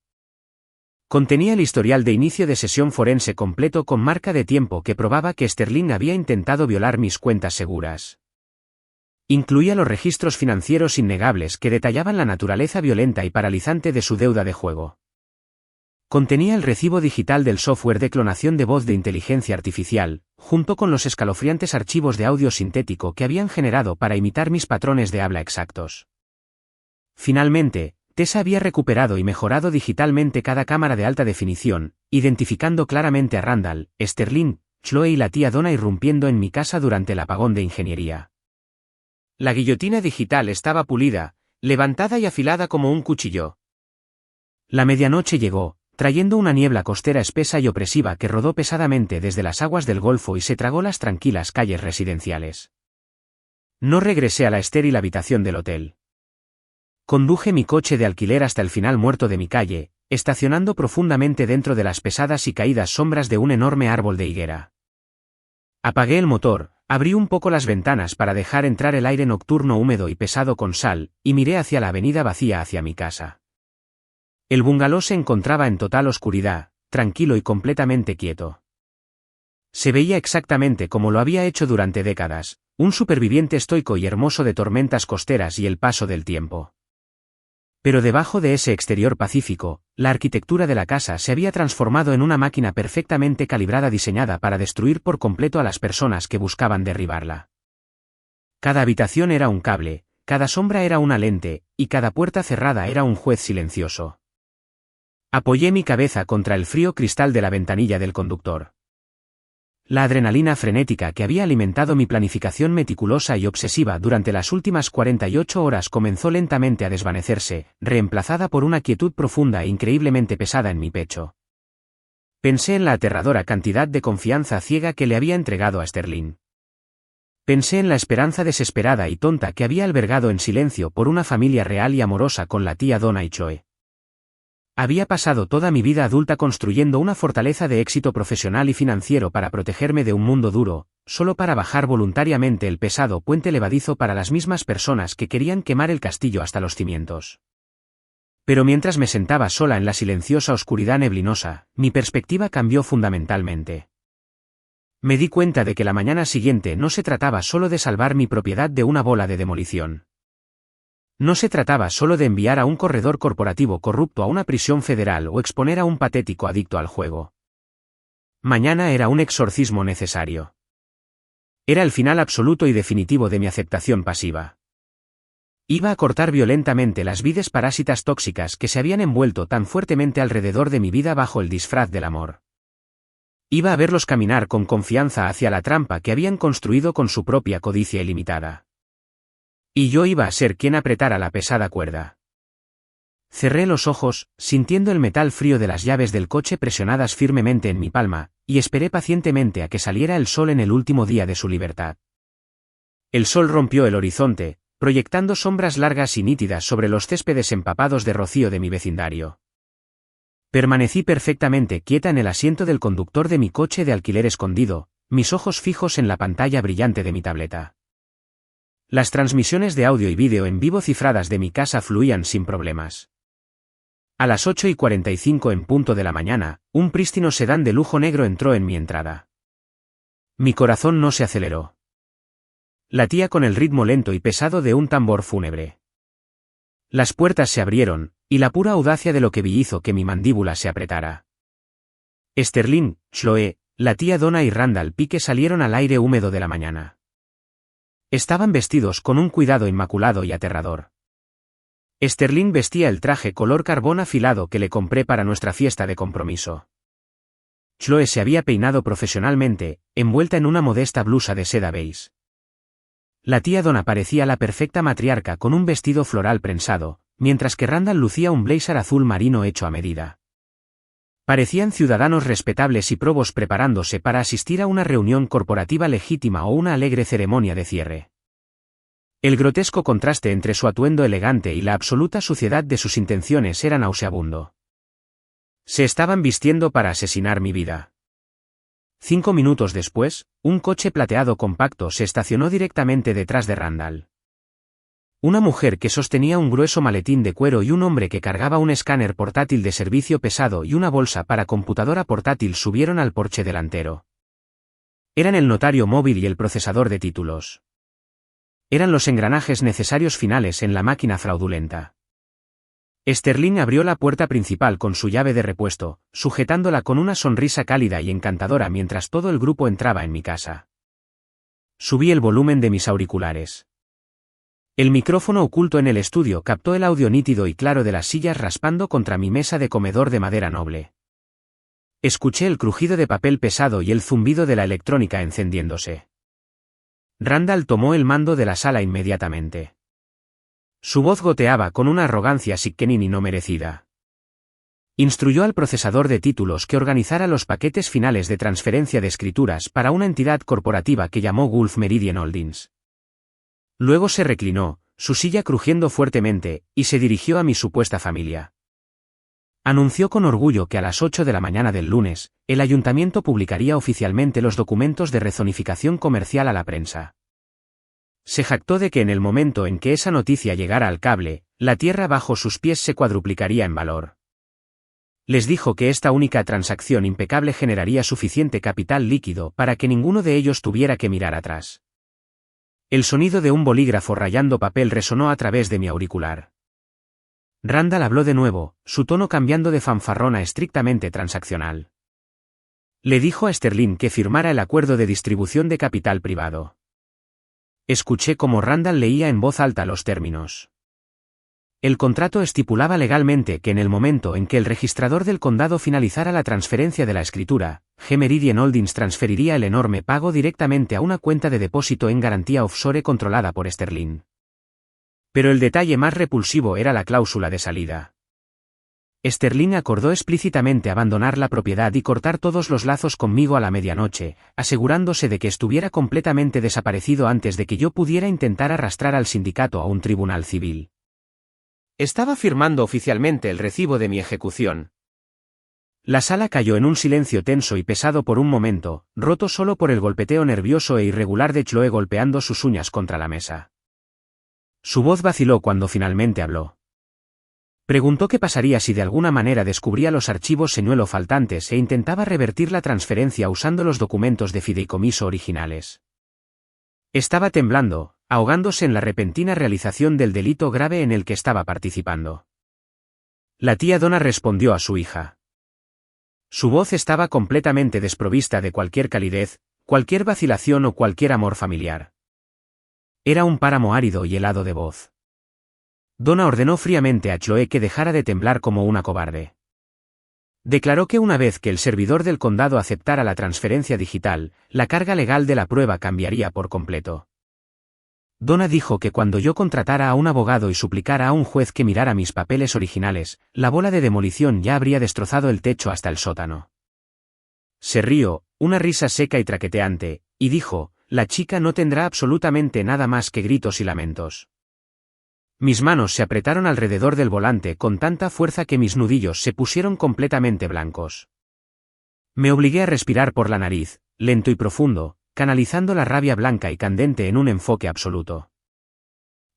Contenía el historial de inicio de sesión forense completo con marca de tiempo que probaba que Sterling había intentado violar mis cuentas seguras. Incluía los registros financieros innegables que detallaban la naturaleza violenta y paralizante de su deuda de juego. Contenía el recibo digital del software de clonación de voz de inteligencia artificial, junto con los escalofriantes archivos de audio sintético que habían generado para imitar mis patrones de habla exactos. Finalmente, Tessa había recuperado y mejorado digitalmente cada cámara de alta definición, identificando claramente a Randall, Sterling, Chloe y la tía Donna irrumpiendo en mi casa durante el apagón de ingeniería. La guillotina digital estaba pulida, levantada y afilada como un cuchillo. La medianoche llegó, trayendo una niebla costera espesa y opresiva que rodó pesadamente desde las aguas del Golfo y se tragó las tranquilas calles residenciales. No regresé a la estéril habitación del hotel. Conduje mi coche de alquiler hasta el final muerto de mi calle, estacionando profundamente dentro de las pesadas y caídas sombras de un enorme árbol de higuera. Apagué el motor, abrí un poco las ventanas para dejar entrar el aire nocturno húmedo y pesado con sal, y miré hacia la avenida vacía hacia mi casa. El bungalow se encontraba en total oscuridad, tranquilo y completamente quieto. Se veía exactamente como lo había hecho durante décadas, un superviviente estoico y hermoso de tormentas costeras y el paso del tiempo. Pero debajo de ese exterior pacífico, la arquitectura de la casa se había transformado en una máquina perfectamente calibrada diseñada para destruir por completo a las personas que buscaban derribarla. Cada habitación era un cable, cada sombra era una lente, y cada puerta cerrada era un juez silencioso. Apoyé mi cabeza contra el frío cristal de la ventanilla del conductor. La adrenalina frenética que había alimentado mi planificación meticulosa y obsesiva durante las últimas 48 horas comenzó lentamente a desvanecerse, reemplazada por una quietud profunda e increíblemente pesada en mi pecho. Pensé en la aterradora cantidad de confianza ciega que le había entregado a Sterling. Pensé en la esperanza desesperada y tonta que había albergado en silencio por una familia real y amorosa con la tía Donna y Chloe. Había pasado toda mi vida adulta construyendo una fortaleza de éxito profesional y financiero para protegerme de un mundo duro, solo para bajar voluntariamente el pesado puente levadizo para las mismas personas que querían quemar el castillo hasta los cimientos. Pero mientras me sentaba sola en la silenciosa oscuridad neblinosa, mi perspectiva cambió fundamentalmente. Me di cuenta de que la mañana siguiente no se trataba solo de salvar mi propiedad de una bola de demolición. No se trataba solo de enviar a un corredor corporativo corrupto a una prisión federal o exponer a un patético adicto al juego. Mañana era un exorcismo necesario. Era el final absoluto y definitivo de mi aceptación pasiva. Iba a cortar violentamente las vides parásitas tóxicas que se habían envuelto tan fuertemente alrededor de mi vida bajo el disfraz del amor. Iba a verlos caminar con confianza hacia la trampa que habían construido con su propia codicia ilimitada. Y yo iba a ser quien apretara la pesada cuerda. Cerré los ojos, sintiendo el metal frío de las llaves del coche presionadas firmemente en mi palma, y esperé pacientemente a que saliera el sol en el último día de su libertad. El sol rompió el horizonte, proyectando sombras largas y nítidas sobre los céspedes empapados de rocío de mi vecindario. Permanecí perfectamente quieta en el asiento del conductor de mi coche de alquiler escondido, mis ojos fijos en la pantalla brillante de mi tableta. Las transmisiones de audio y vídeo en vivo cifradas de mi casa fluían sin problemas. A las 8:45 en punto de la mañana, un prístino sedán de lujo negro entró en mi entrada. Mi corazón no se aceleró. Latía con el ritmo lento y pesado de un tambor fúnebre. Las puertas se abrieron, y la pura audacia de lo que vi hizo que mi mandíbula se apretara. Sterling, Chloe, la tía Donna y Randall Pike salieron al aire húmedo de la mañana. Estaban vestidos con un cuidado inmaculado y aterrador. Sterling vestía el traje color carbón afilado que le compré para nuestra fiesta de compromiso. Chloe se había peinado profesionalmente, envuelta en una modesta blusa de seda beige. La tía Donna parecía la perfecta matriarca con un vestido floral prensado, mientras que Randall lucía un blazer azul marino hecho a medida. Parecían ciudadanos respetables y probos preparándose para asistir a una reunión corporativa legítima o una alegre ceremonia de cierre. El grotesco contraste entre su atuendo elegante y la absoluta suciedad de sus intenciones era nauseabundo. Se estaban vistiendo para asesinar mi vida. 5 minutos después, un coche plateado compacto se estacionó directamente detrás de Randall. Una mujer que sostenía un grueso maletín de cuero y un hombre que cargaba un escáner portátil de servicio pesado y una bolsa para computadora portátil subieron al porche delantero. Eran el notario móvil y el procesador de títulos. Eran los engranajes necesarios finales en la máquina fraudulenta. Sterling abrió la puerta principal con su llave de repuesto, sujetándola con una sonrisa cálida y encantadora mientras todo el grupo entraba en mi casa. Subí el volumen de mis auriculares. El micrófono oculto en el estudio captó el audio nítido y claro de las sillas raspando contra mi mesa de comedor de madera noble. Escuché el crujido de papel pesado y el zumbido de la electrónica encendiéndose. Randall tomó el mando de la sala inmediatamente. Su voz goteaba con una arrogancia sickenini no merecida. Instruyó al procesador de títulos que organizara los paquetes finales de transferencia de escrituras para una entidad corporativa que llamó Gulf Meridian Holdings. Luego se reclinó, su silla crujiendo fuertemente, y se dirigió a mi supuesta familia. Anunció con orgullo que a las 8 de la mañana del lunes, el ayuntamiento publicaría oficialmente los documentos de rezonificación comercial a la prensa. Se jactó de que en el momento en que esa noticia llegara al cable, la tierra bajo sus pies se cuadruplicaría en valor. Les dijo que esta única transacción impecable generaría suficiente capital líquido para que ninguno de ellos tuviera que mirar atrás. El sonido de un bolígrafo rayando papel resonó a través de mi auricular. Randall habló de nuevo, su tono cambiando de fanfarrón a estrictamente transaccional. Le dijo a Sterling que firmara el acuerdo de distribución de capital privado. Escuché cómo Randall leía en voz alta los términos. El contrato estipulaba legalmente que en el momento en que el registrador del condado finalizara la transferencia de la escritura, G. Meridian Holdings transferiría el enorme pago directamente a una cuenta de depósito en garantía offshore controlada por Sterling. Pero el detalle más repulsivo era la cláusula de salida. Sterling acordó explícitamente abandonar la propiedad y cortar todos los lazos conmigo a la medianoche, asegurándose de que estuviera completamente desaparecido antes de que yo pudiera intentar arrastrar al sindicato a un tribunal civil. Estaba firmando oficialmente el recibo de mi ejecución. La sala cayó en un silencio tenso y pesado por un momento, roto solo por el golpeteo nervioso e irregular de Chloe golpeando sus uñas contra la mesa. Su voz vaciló cuando finalmente habló. Preguntó qué pasaría si de alguna manera descubría los archivos señuelo faltantes e intentaba revertir la transferencia usando los documentos de fideicomiso originales. Estaba temblando, ahogándose en la repentina realización del delito grave en el que estaba participando. La tía Donna respondió a su hija. Su voz estaba completamente desprovista de cualquier calidez, cualquier vacilación o cualquier amor familiar. Era un páramo árido y helado de voz. Donna ordenó fríamente a Chloe que dejara de temblar como una cobarde. Declaró que una vez que el servidor del condado aceptara la transferencia digital, la carga legal de la prueba cambiaría por completo. Donna dijo que cuando yo contratara a un abogado y suplicara a un juez que mirara mis papeles originales, la bola de demolición ya habría destrozado el techo hasta el sótano. Se rió, una risa seca y traqueteante, y dijo, la chica no tendrá absolutamente nada más que gritos y lamentos. Mis manos se apretaron alrededor del volante con tanta fuerza que mis nudillos se pusieron completamente blancos. Me obligué a respirar por la nariz, lento y profundo, canalizando la rabia blanca y candente en un enfoque absoluto.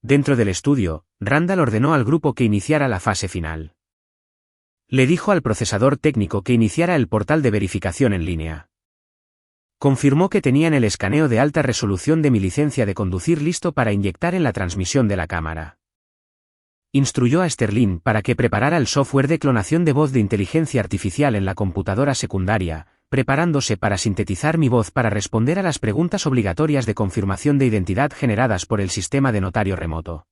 Dentro del estudio, Randall ordenó al grupo que iniciara la fase final. Le dijo al procesador técnico que iniciara el portal de verificación en línea. Confirmó que tenían el escaneo de alta resolución de mi licencia de conducir listo para inyectar en la transmisión de la cámara. Instruyó a Sterling para que preparara el software de clonación de voz de inteligencia artificial en la computadora secundaria, preparándose para sintetizar mi voz para responder a las preguntas obligatorias de confirmación de identidad generadas por el sistema de notario remoto.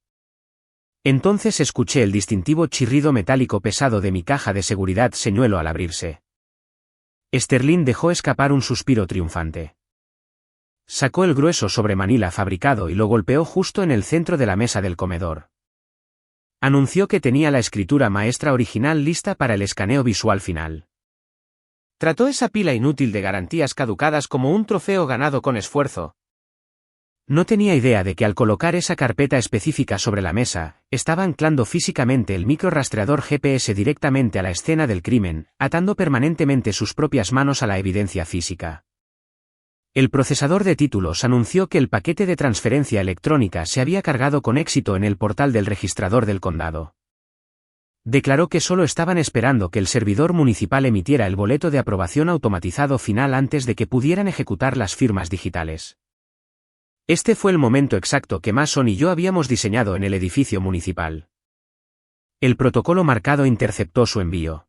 Entonces escuché el distintivo chirrido metálico pesado de mi caja de seguridad señuelo al abrirse. Sterling dejó escapar un suspiro triunfante. Sacó el grueso sobre manila fabricado y lo golpeó justo en el centro de la mesa del comedor. Anunció que tenía la escritura maestra original lista para el escaneo visual final. Trató esa pila inútil de garantías caducadas como un trofeo ganado con esfuerzo. No tenía idea de que al colocar esa carpeta específica sobre la mesa, estaba anclando físicamente el microrastreador GPS directamente a la escena del crimen, atando permanentemente sus propias manos a la evidencia física. El procesador de títulos anunció que el paquete de transferencia electrónica se había cargado con éxito en el portal del registrador del condado. Declaró que solo estaban esperando que el servidor municipal emitiera el boleto de aprobación automatizado final antes de que pudieran ejecutar las firmas digitales. Este fue el momento exacto que Mason y yo habíamos diseñado en el edificio municipal. El protocolo marcado interceptó su envío.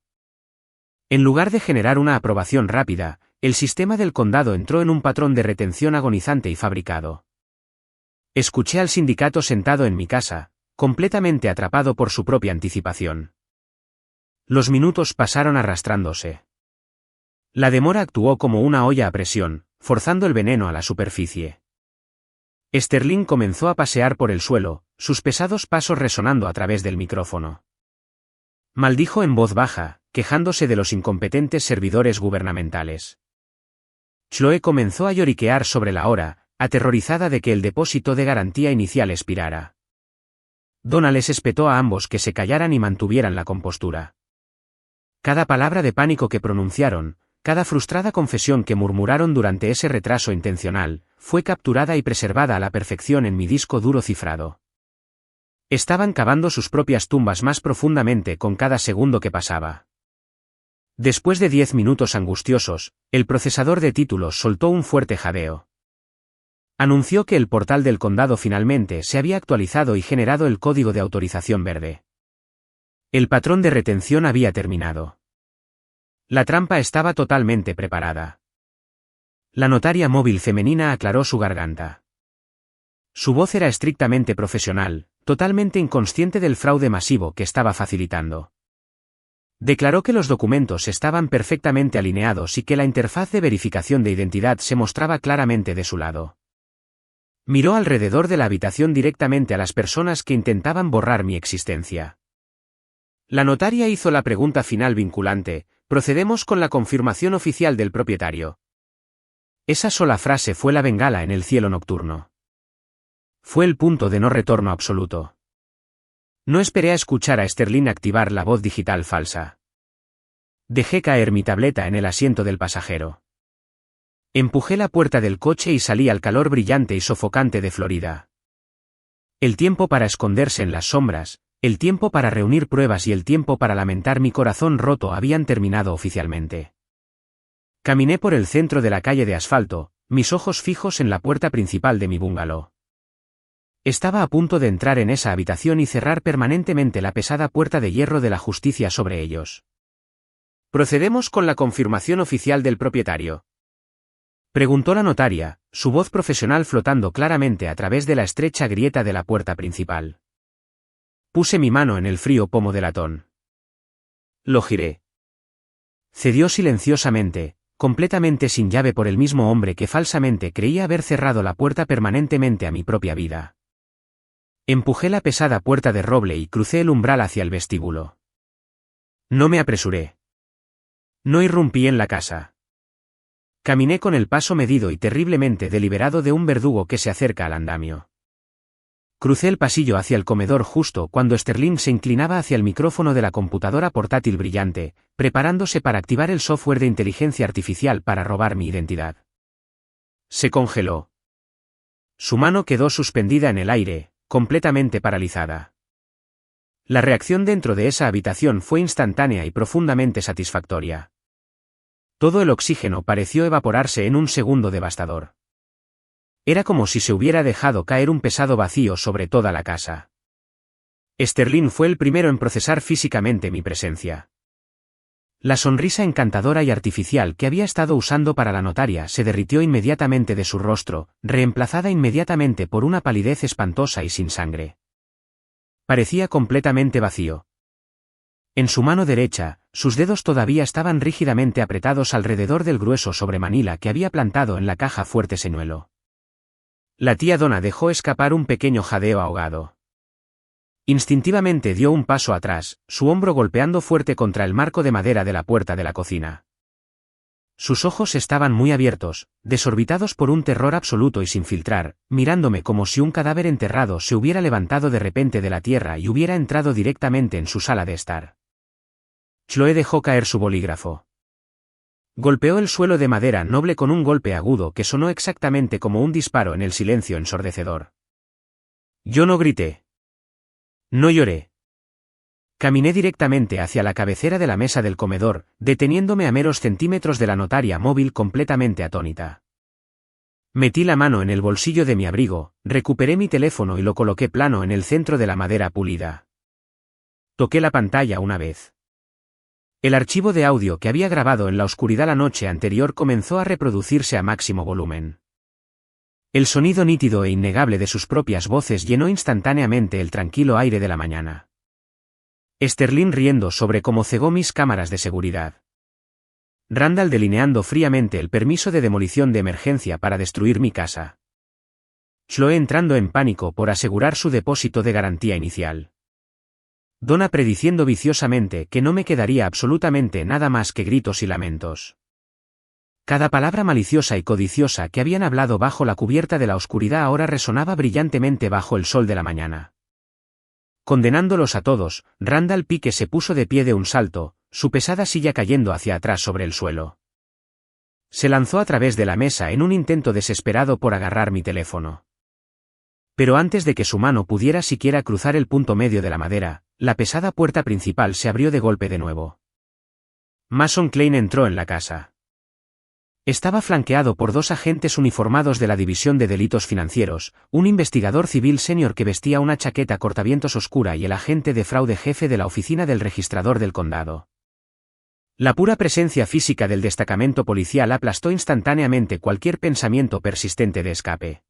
En lugar de generar una aprobación rápida, el sistema del condado entró en un patrón de retención agonizante y fabricado. Escuché al sindicato sentado en mi casa, completamente atrapado por su propia anticipación. Los minutos pasaron arrastrándose. La demora actuó como una olla a presión, forzando el veneno a la superficie. Sterling comenzó a pasear por el suelo, sus pesados pasos resonando a través del micrófono. Maldijo en voz baja, quejándose de los incompetentes servidores gubernamentales. Chloe comenzó a lloriquear sobre la hora, aterrorizada de que el depósito de garantía inicial expirara. Donna les espetó a ambos que se callaran y mantuvieran la compostura. Cada palabra de pánico que pronunciaron, cada frustrada confesión que murmuraron durante ese retraso intencional, fue capturada y preservada a la perfección en mi disco duro cifrado. Estaban cavando sus propias tumbas más profundamente con cada segundo que pasaba. Después de 10 minutos angustiosos, el procesador de títulos soltó un fuerte jadeo. Anunció que el portal del condado finalmente se había actualizado y generado el código de autorización verde. El patrón de retención había terminado. La trampa estaba totalmente preparada. La notaria móvil femenina aclaró su garganta. Su voz era estrictamente profesional, totalmente inconsciente del fraude masivo que estaba facilitando. Declaró que los documentos estaban perfectamente alineados y que la interfaz de verificación de identidad se mostraba claramente de su lado. Miró alrededor de la habitación directamente a las personas que intentaban borrar mi existencia. La notaria hizo la pregunta final vinculante: procedemos con la confirmación oficial del propietario. Esa sola frase fue la bengala en el cielo nocturno. Fue el punto de no retorno absoluto. No esperé a escuchar a Sterling activar la voz digital falsa. Dejé caer mi tableta en el asiento del pasajero. Empujé la puerta del coche y salí al calor brillante y sofocante de Florida. El tiempo para esconderse en las sombras, el tiempo para reunir pruebas y el tiempo para lamentar mi corazón roto habían terminado oficialmente. Caminé por el centro de la calle de asfalto, mis ojos fijos en la puerta principal de mi bungalow. Estaba a punto de entrar en esa habitación y cerrar permanentemente la pesada puerta de hierro de la justicia sobre ellos. ¿Procedemos con la confirmación oficial del propietario?, preguntó la notaria, su voz profesional flotando claramente a través de la estrecha grieta de la puerta principal. Puse mi mano en el frío pomo de latón. Lo giré. Cedió silenciosamente, completamente sin llave por el mismo hombre que falsamente creía haber cerrado la puerta permanentemente a mi propia vida. Empujé la pesada puerta de roble y crucé el umbral hacia el vestíbulo. No me apresuré. No irrumpí en la casa. Caminé con el paso medido y terriblemente deliberado de un verdugo que se acerca al andamio. Crucé el pasillo hacia el comedor justo cuando Sterling se inclinaba hacia el micrófono de la computadora portátil brillante, preparándose para activar el software de inteligencia artificial para robar mi identidad. Se congeló. Su mano quedó suspendida en el aire, completamente paralizada. La reacción dentro de esa habitación fue instantánea y profundamente satisfactoria. Todo el oxígeno pareció evaporarse en un segundo devastador. Era como si se hubiera dejado caer un pesado vacío sobre toda la casa. Sterling fue el primero en procesar físicamente mi presencia. La sonrisa encantadora y artificial que había estado usando para la notaria se derritió inmediatamente de su rostro, reemplazada inmediatamente por una palidez espantosa y sin sangre. Parecía completamente vacío. En su mano derecha, sus dedos todavía estaban rígidamente apretados alrededor del grueso sobremanila que había plantado en la caja fuerte señuelo. La tía Donna dejó escapar un pequeño jadeo ahogado. Instintivamente dio un paso atrás, su hombro golpeando fuerte contra el marco de madera de la puerta de la cocina. Sus ojos estaban muy abiertos, desorbitados por un terror absoluto y sin filtrar, mirándome como si un cadáver enterrado se hubiera levantado de repente de la tierra y hubiera entrado directamente en su sala de estar. Chloe dejó caer su bolígrafo. Golpeó el suelo de madera noble con un golpe agudo que sonó exactamente como un disparo en el silencio ensordecedor. Yo no grité. No lloré. Caminé directamente hacia la cabecera de la mesa del comedor, deteniéndome a meros centímetros de la notaria móvil completamente atónita. Metí la mano en el bolsillo de mi abrigo, recuperé mi teléfono y lo coloqué plano en el centro de la madera pulida. Toqué la pantalla una vez. El archivo de audio que había grabado en la oscuridad la noche anterior comenzó a reproducirse a máximo volumen. El sonido nítido e innegable de sus propias voces llenó instantáneamente el tranquilo aire de la mañana. Sterling riendo sobre cómo cegó mis cámaras de seguridad. Randall delineando fríamente el permiso de demolición de emergencia para destruir mi casa. Chloe entrando en pánico por asegurar su depósito de garantía inicial. Donna prediciendo viciosamente que no me quedaría absolutamente nada más que gritos y lamentos. Cada palabra maliciosa y codiciosa que habían hablado bajo la cubierta de la oscuridad ahora resonaba brillantemente bajo el sol de la mañana. Condenándolos a todos, Randall Pike se puso de pie de un salto, su pesada silla cayendo hacia atrás sobre el suelo. Se lanzó a través de la mesa en un intento desesperado por agarrar mi teléfono. Pero antes de que su mano pudiera siquiera cruzar el punto medio de la madera, la pesada puerta principal se abrió de golpe de nuevo. Mason Klein entró en la casa. Estaba flanqueado por 2 agentes uniformados de la División de Delitos Financieros, un investigador civil senior que vestía una chaqueta cortavientos oscura y el agente de fraude jefe de la oficina del registrador del condado. La pura presencia física del destacamento policial aplastó instantáneamente cualquier pensamiento persistente de escape.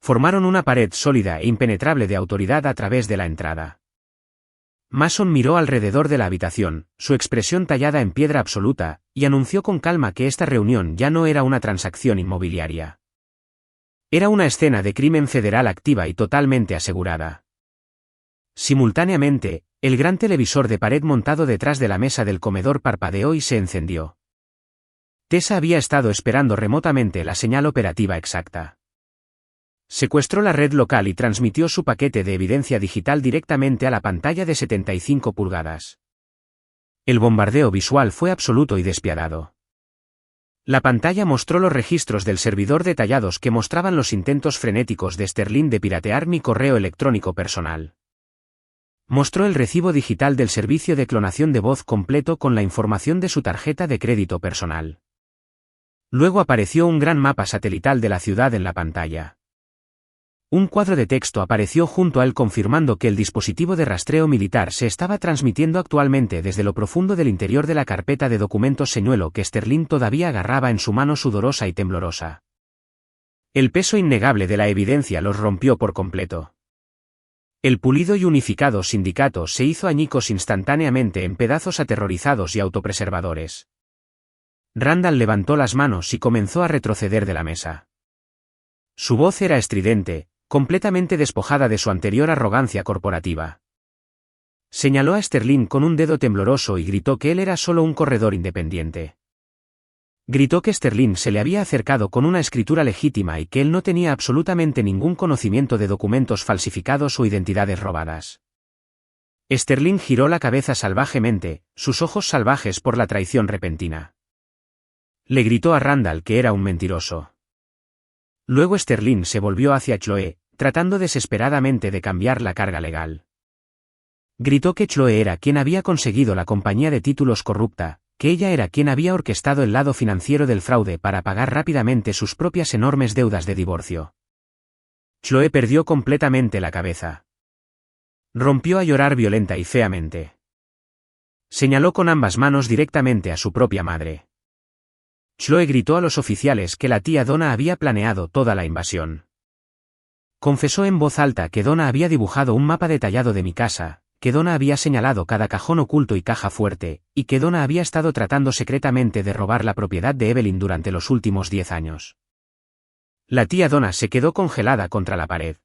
Formaron una pared sólida e impenetrable de autoridad a través de la entrada. Mason miró alrededor de la habitación, su expresión tallada en piedra absoluta, y anunció con calma que esta reunión ya no era una transacción inmobiliaria. Era una escena de crimen federal activa y totalmente asegurada. Simultáneamente, el gran televisor de pared montado detrás de la mesa del comedor parpadeó y se encendió. Tessa había estado esperando remotamente la señal operativa exacta. Secuestró la red local y transmitió su paquete de evidencia digital directamente a la pantalla de 75 pulgadas. El bombardeo visual fue absoluto y despiadado. La pantalla mostró los registros del servidor detallados que mostraban los intentos frenéticos de Sterling de piratear mi correo electrónico personal. Mostró el recibo digital del servicio de clonación de voz completo con la información de su tarjeta de crédito personal. Luego apareció un gran mapa satelital de la ciudad en la pantalla. Un cuadro de texto apareció junto a él confirmando que el dispositivo de rastreo militar se estaba transmitiendo actualmente desde lo profundo del interior de la carpeta de documentos señuelo que Sterling todavía agarraba en su mano sudorosa y temblorosa. El peso innegable de la evidencia los rompió por completo. El pulido y unificado sindicato se hizo añicos instantáneamente en pedazos aterrorizados y autopreservadores. Randall levantó las manos y comenzó a retroceder de la mesa. Su voz era estridente, completamente despojada de su anterior arrogancia corporativa. Señaló a Sterling con un dedo tembloroso y gritó que él era solo un corredor independiente. Gritó que Sterling se le había acercado con una escritura legítima y que él no tenía absolutamente ningún conocimiento de documentos falsificados o identidades robadas. Sterling giró la cabeza salvajemente, sus ojos salvajes por la traición repentina. Le gritó a Randall que era un mentiroso. Luego Sterling se volvió hacia Chloe, tratando desesperadamente de cambiar la carga legal. Gritó que Chloe era quien había conseguido la compañía de títulos corrupta, que ella era quien había orquestado el lado financiero del fraude para pagar rápidamente sus propias enormes deudas de divorcio. Chloe perdió completamente la cabeza. Rompió a llorar violenta y feamente. Señaló con ambas manos directamente a su propia madre. Chloe gritó a los oficiales que la tía Donna había planeado toda la invasión. Confesó en voz alta que Donna había dibujado un mapa detallado de mi casa, que Donna había señalado cada cajón oculto y caja fuerte, y que Donna había estado tratando secretamente de robar la propiedad de Evelyn durante los últimos 10 años. La tía Donna se quedó congelada contra la pared.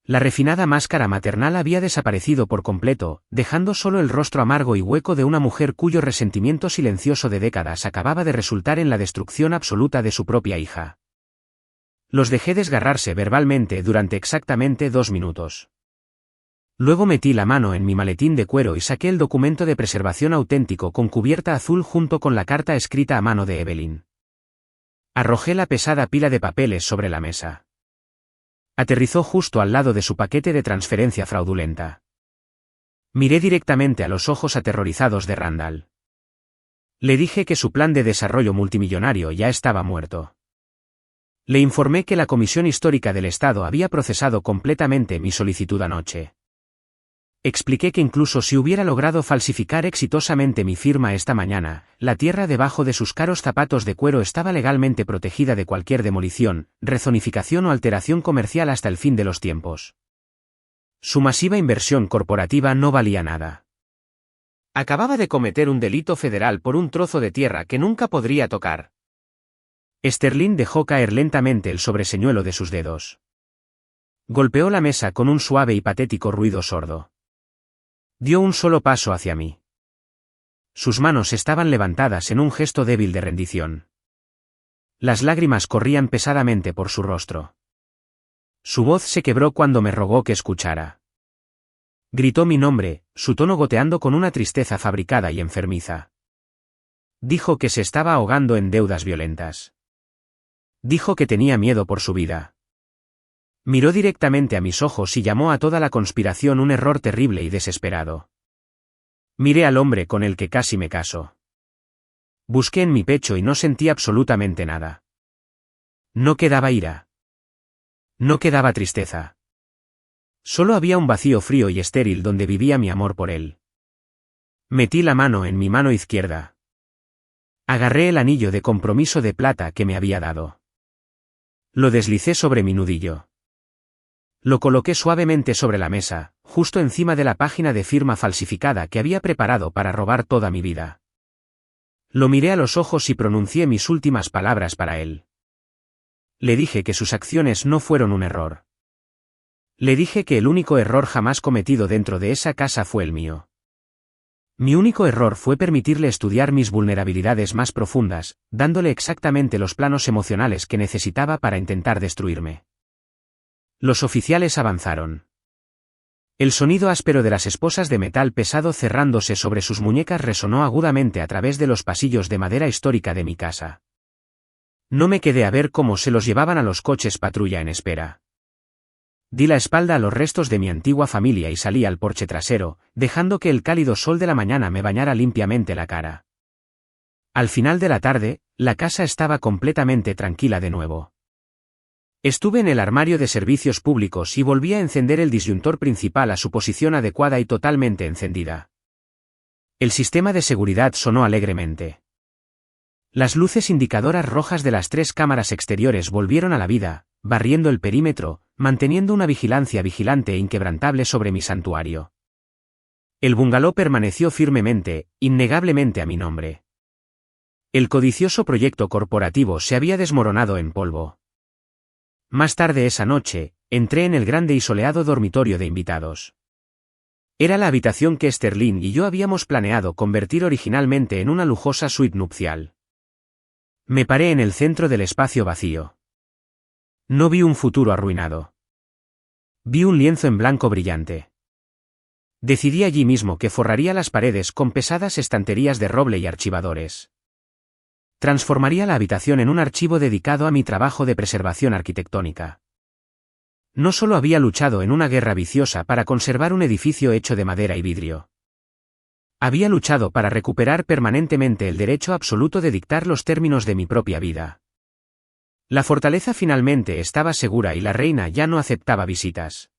La refinada máscara maternal había desaparecido por completo, dejando solo el rostro amargo y hueco de una mujer cuyo resentimiento silencioso de décadas acababa de resultar en la destrucción absoluta de su propia hija. Los dejé desgarrarse verbalmente durante exactamente 2 minutos. Luego metí la mano en mi maletín de cuero y saqué el documento de preservación auténtico con cubierta azul junto con la carta escrita a mano de Evelyn. Arrojé la pesada pila de papeles sobre la mesa. Aterrizó justo al lado de su paquete de transferencia fraudulenta. Miré directamente a los ojos aterrorizados de Randall. Le dije que su plan de desarrollo multimillonario ya estaba muerto. Le informé que la Comisión Histórica del Estado había procesado completamente mi solicitud anoche. Expliqué que incluso si hubiera logrado falsificar exitosamente mi firma esta mañana, la tierra debajo de sus caros zapatos de cuero estaba legalmente protegida de cualquier demolición, rezonificación o alteración comercial hasta el fin de los tiempos. Su masiva inversión corporativa no valía nada. Acababa de cometer un delito federal por un trozo de tierra que nunca podría tocar. Sterling dejó caer lentamente el sobreseñuelo de sus dedos. Golpeó la mesa con un suave y patético ruido sordo. Dio un solo paso hacia mí. Sus manos estaban levantadas en un gesto débil de rendición. Las lágrimas corrían pesadamente por su rostro. Su voz se quebró cuando me rogó que escuchara. Gritó mi nombre, su tono goteando con una tristeza fabricada y enfermiza. Dijo que se estaba ahogando en deudas violentas. Dijo que tenía miedo por su vida. Miró directamente a mis ojos y llamó a toda la conspiración un error terrible y desesperado. Miré al hombre con el que casi me caso. Busqué en mi pecho y no sentí absolutamente nada. No quedaba ira. No quedaba tristeza. Solo había un vacío frío y estéril donde vivía mi amor por él. Metí la mano en mi mano izquierda. Agarré el anillo de compromiso de plata que me había dado. Lo deslicé sobre mi nudillo. Lo coloqué suavemente sobre la mesa, justo encima de la página de firma falsificada que había preparado para robar toda mi vida. Lo miré a los ojos y pronuncié mis últimas palabras para él. Le dije que sus acciones no fueron un error. Le dije que el único error jamás cometido dentro de esa casa fue el mío. Mi único error fue permitirle estudiar mis vulnerabilidades más profundas, dándole exactamente los planos emocionales que necesitaba para intentar destruirme. Los oficiales avanzaron. El sonido áspero de las esposas de metal pesado cerrándose sobre sus muñecas resonó agudamente a través de los pasillos de madera histórica de mi casa. No me quedé a ver cómo se los llevaban a los coches patrulla en espera. Di la espalda a los restos de mi antigua familia y salí al porche trasero, dejando que el cálido sol de la mañana me bañara limpiamente la cara. Al final de la tarde, la casa estaba completamente tranquila de nuevo. Estuve en el armario de servicios públicos y volví a encender el disyuntor principal a su posición adecuada y totalmente encendida. El sistema de seguridad sonó alegremente. Las luces indicadoras rojas de las 3 cámaras exteriores volvieron a la vida, barriendo el perímetro, manteniendo una vigilancia vigilante e inquebrantable sobre mi santuario. El bungalow permaneció firmemente, innegablemente a mi nombre. El codicioso proyecto corporativo se había desmoronado en polvo. Más tarde esa noche, entré en el grande y soleado dormitorio de invitados. Era la habitación que Sterling y yo habíamos planeado convertir originalmente en una lujosa suite nupcial. Me paré en el centro del espacio vacío. No vi un futuro arruinado. Vi un lienzo en blanco brillante. Decidí allí mismo que forraría las paredes con pesadas estanterías de roble y archivadores. Transformaría la habitación en un archivo dedicado a mi trabajo de preservación arquitectónica. No solo había luchado en una guerra viciosa para conservar un edificio hecho de madera y vidrio. Había luchado para recuperar permanentemente el derecho absoluto de dictar los términos de mi propia vida. La fortaleza finalmente estaba segura y la reina ya no aceptaba visitas.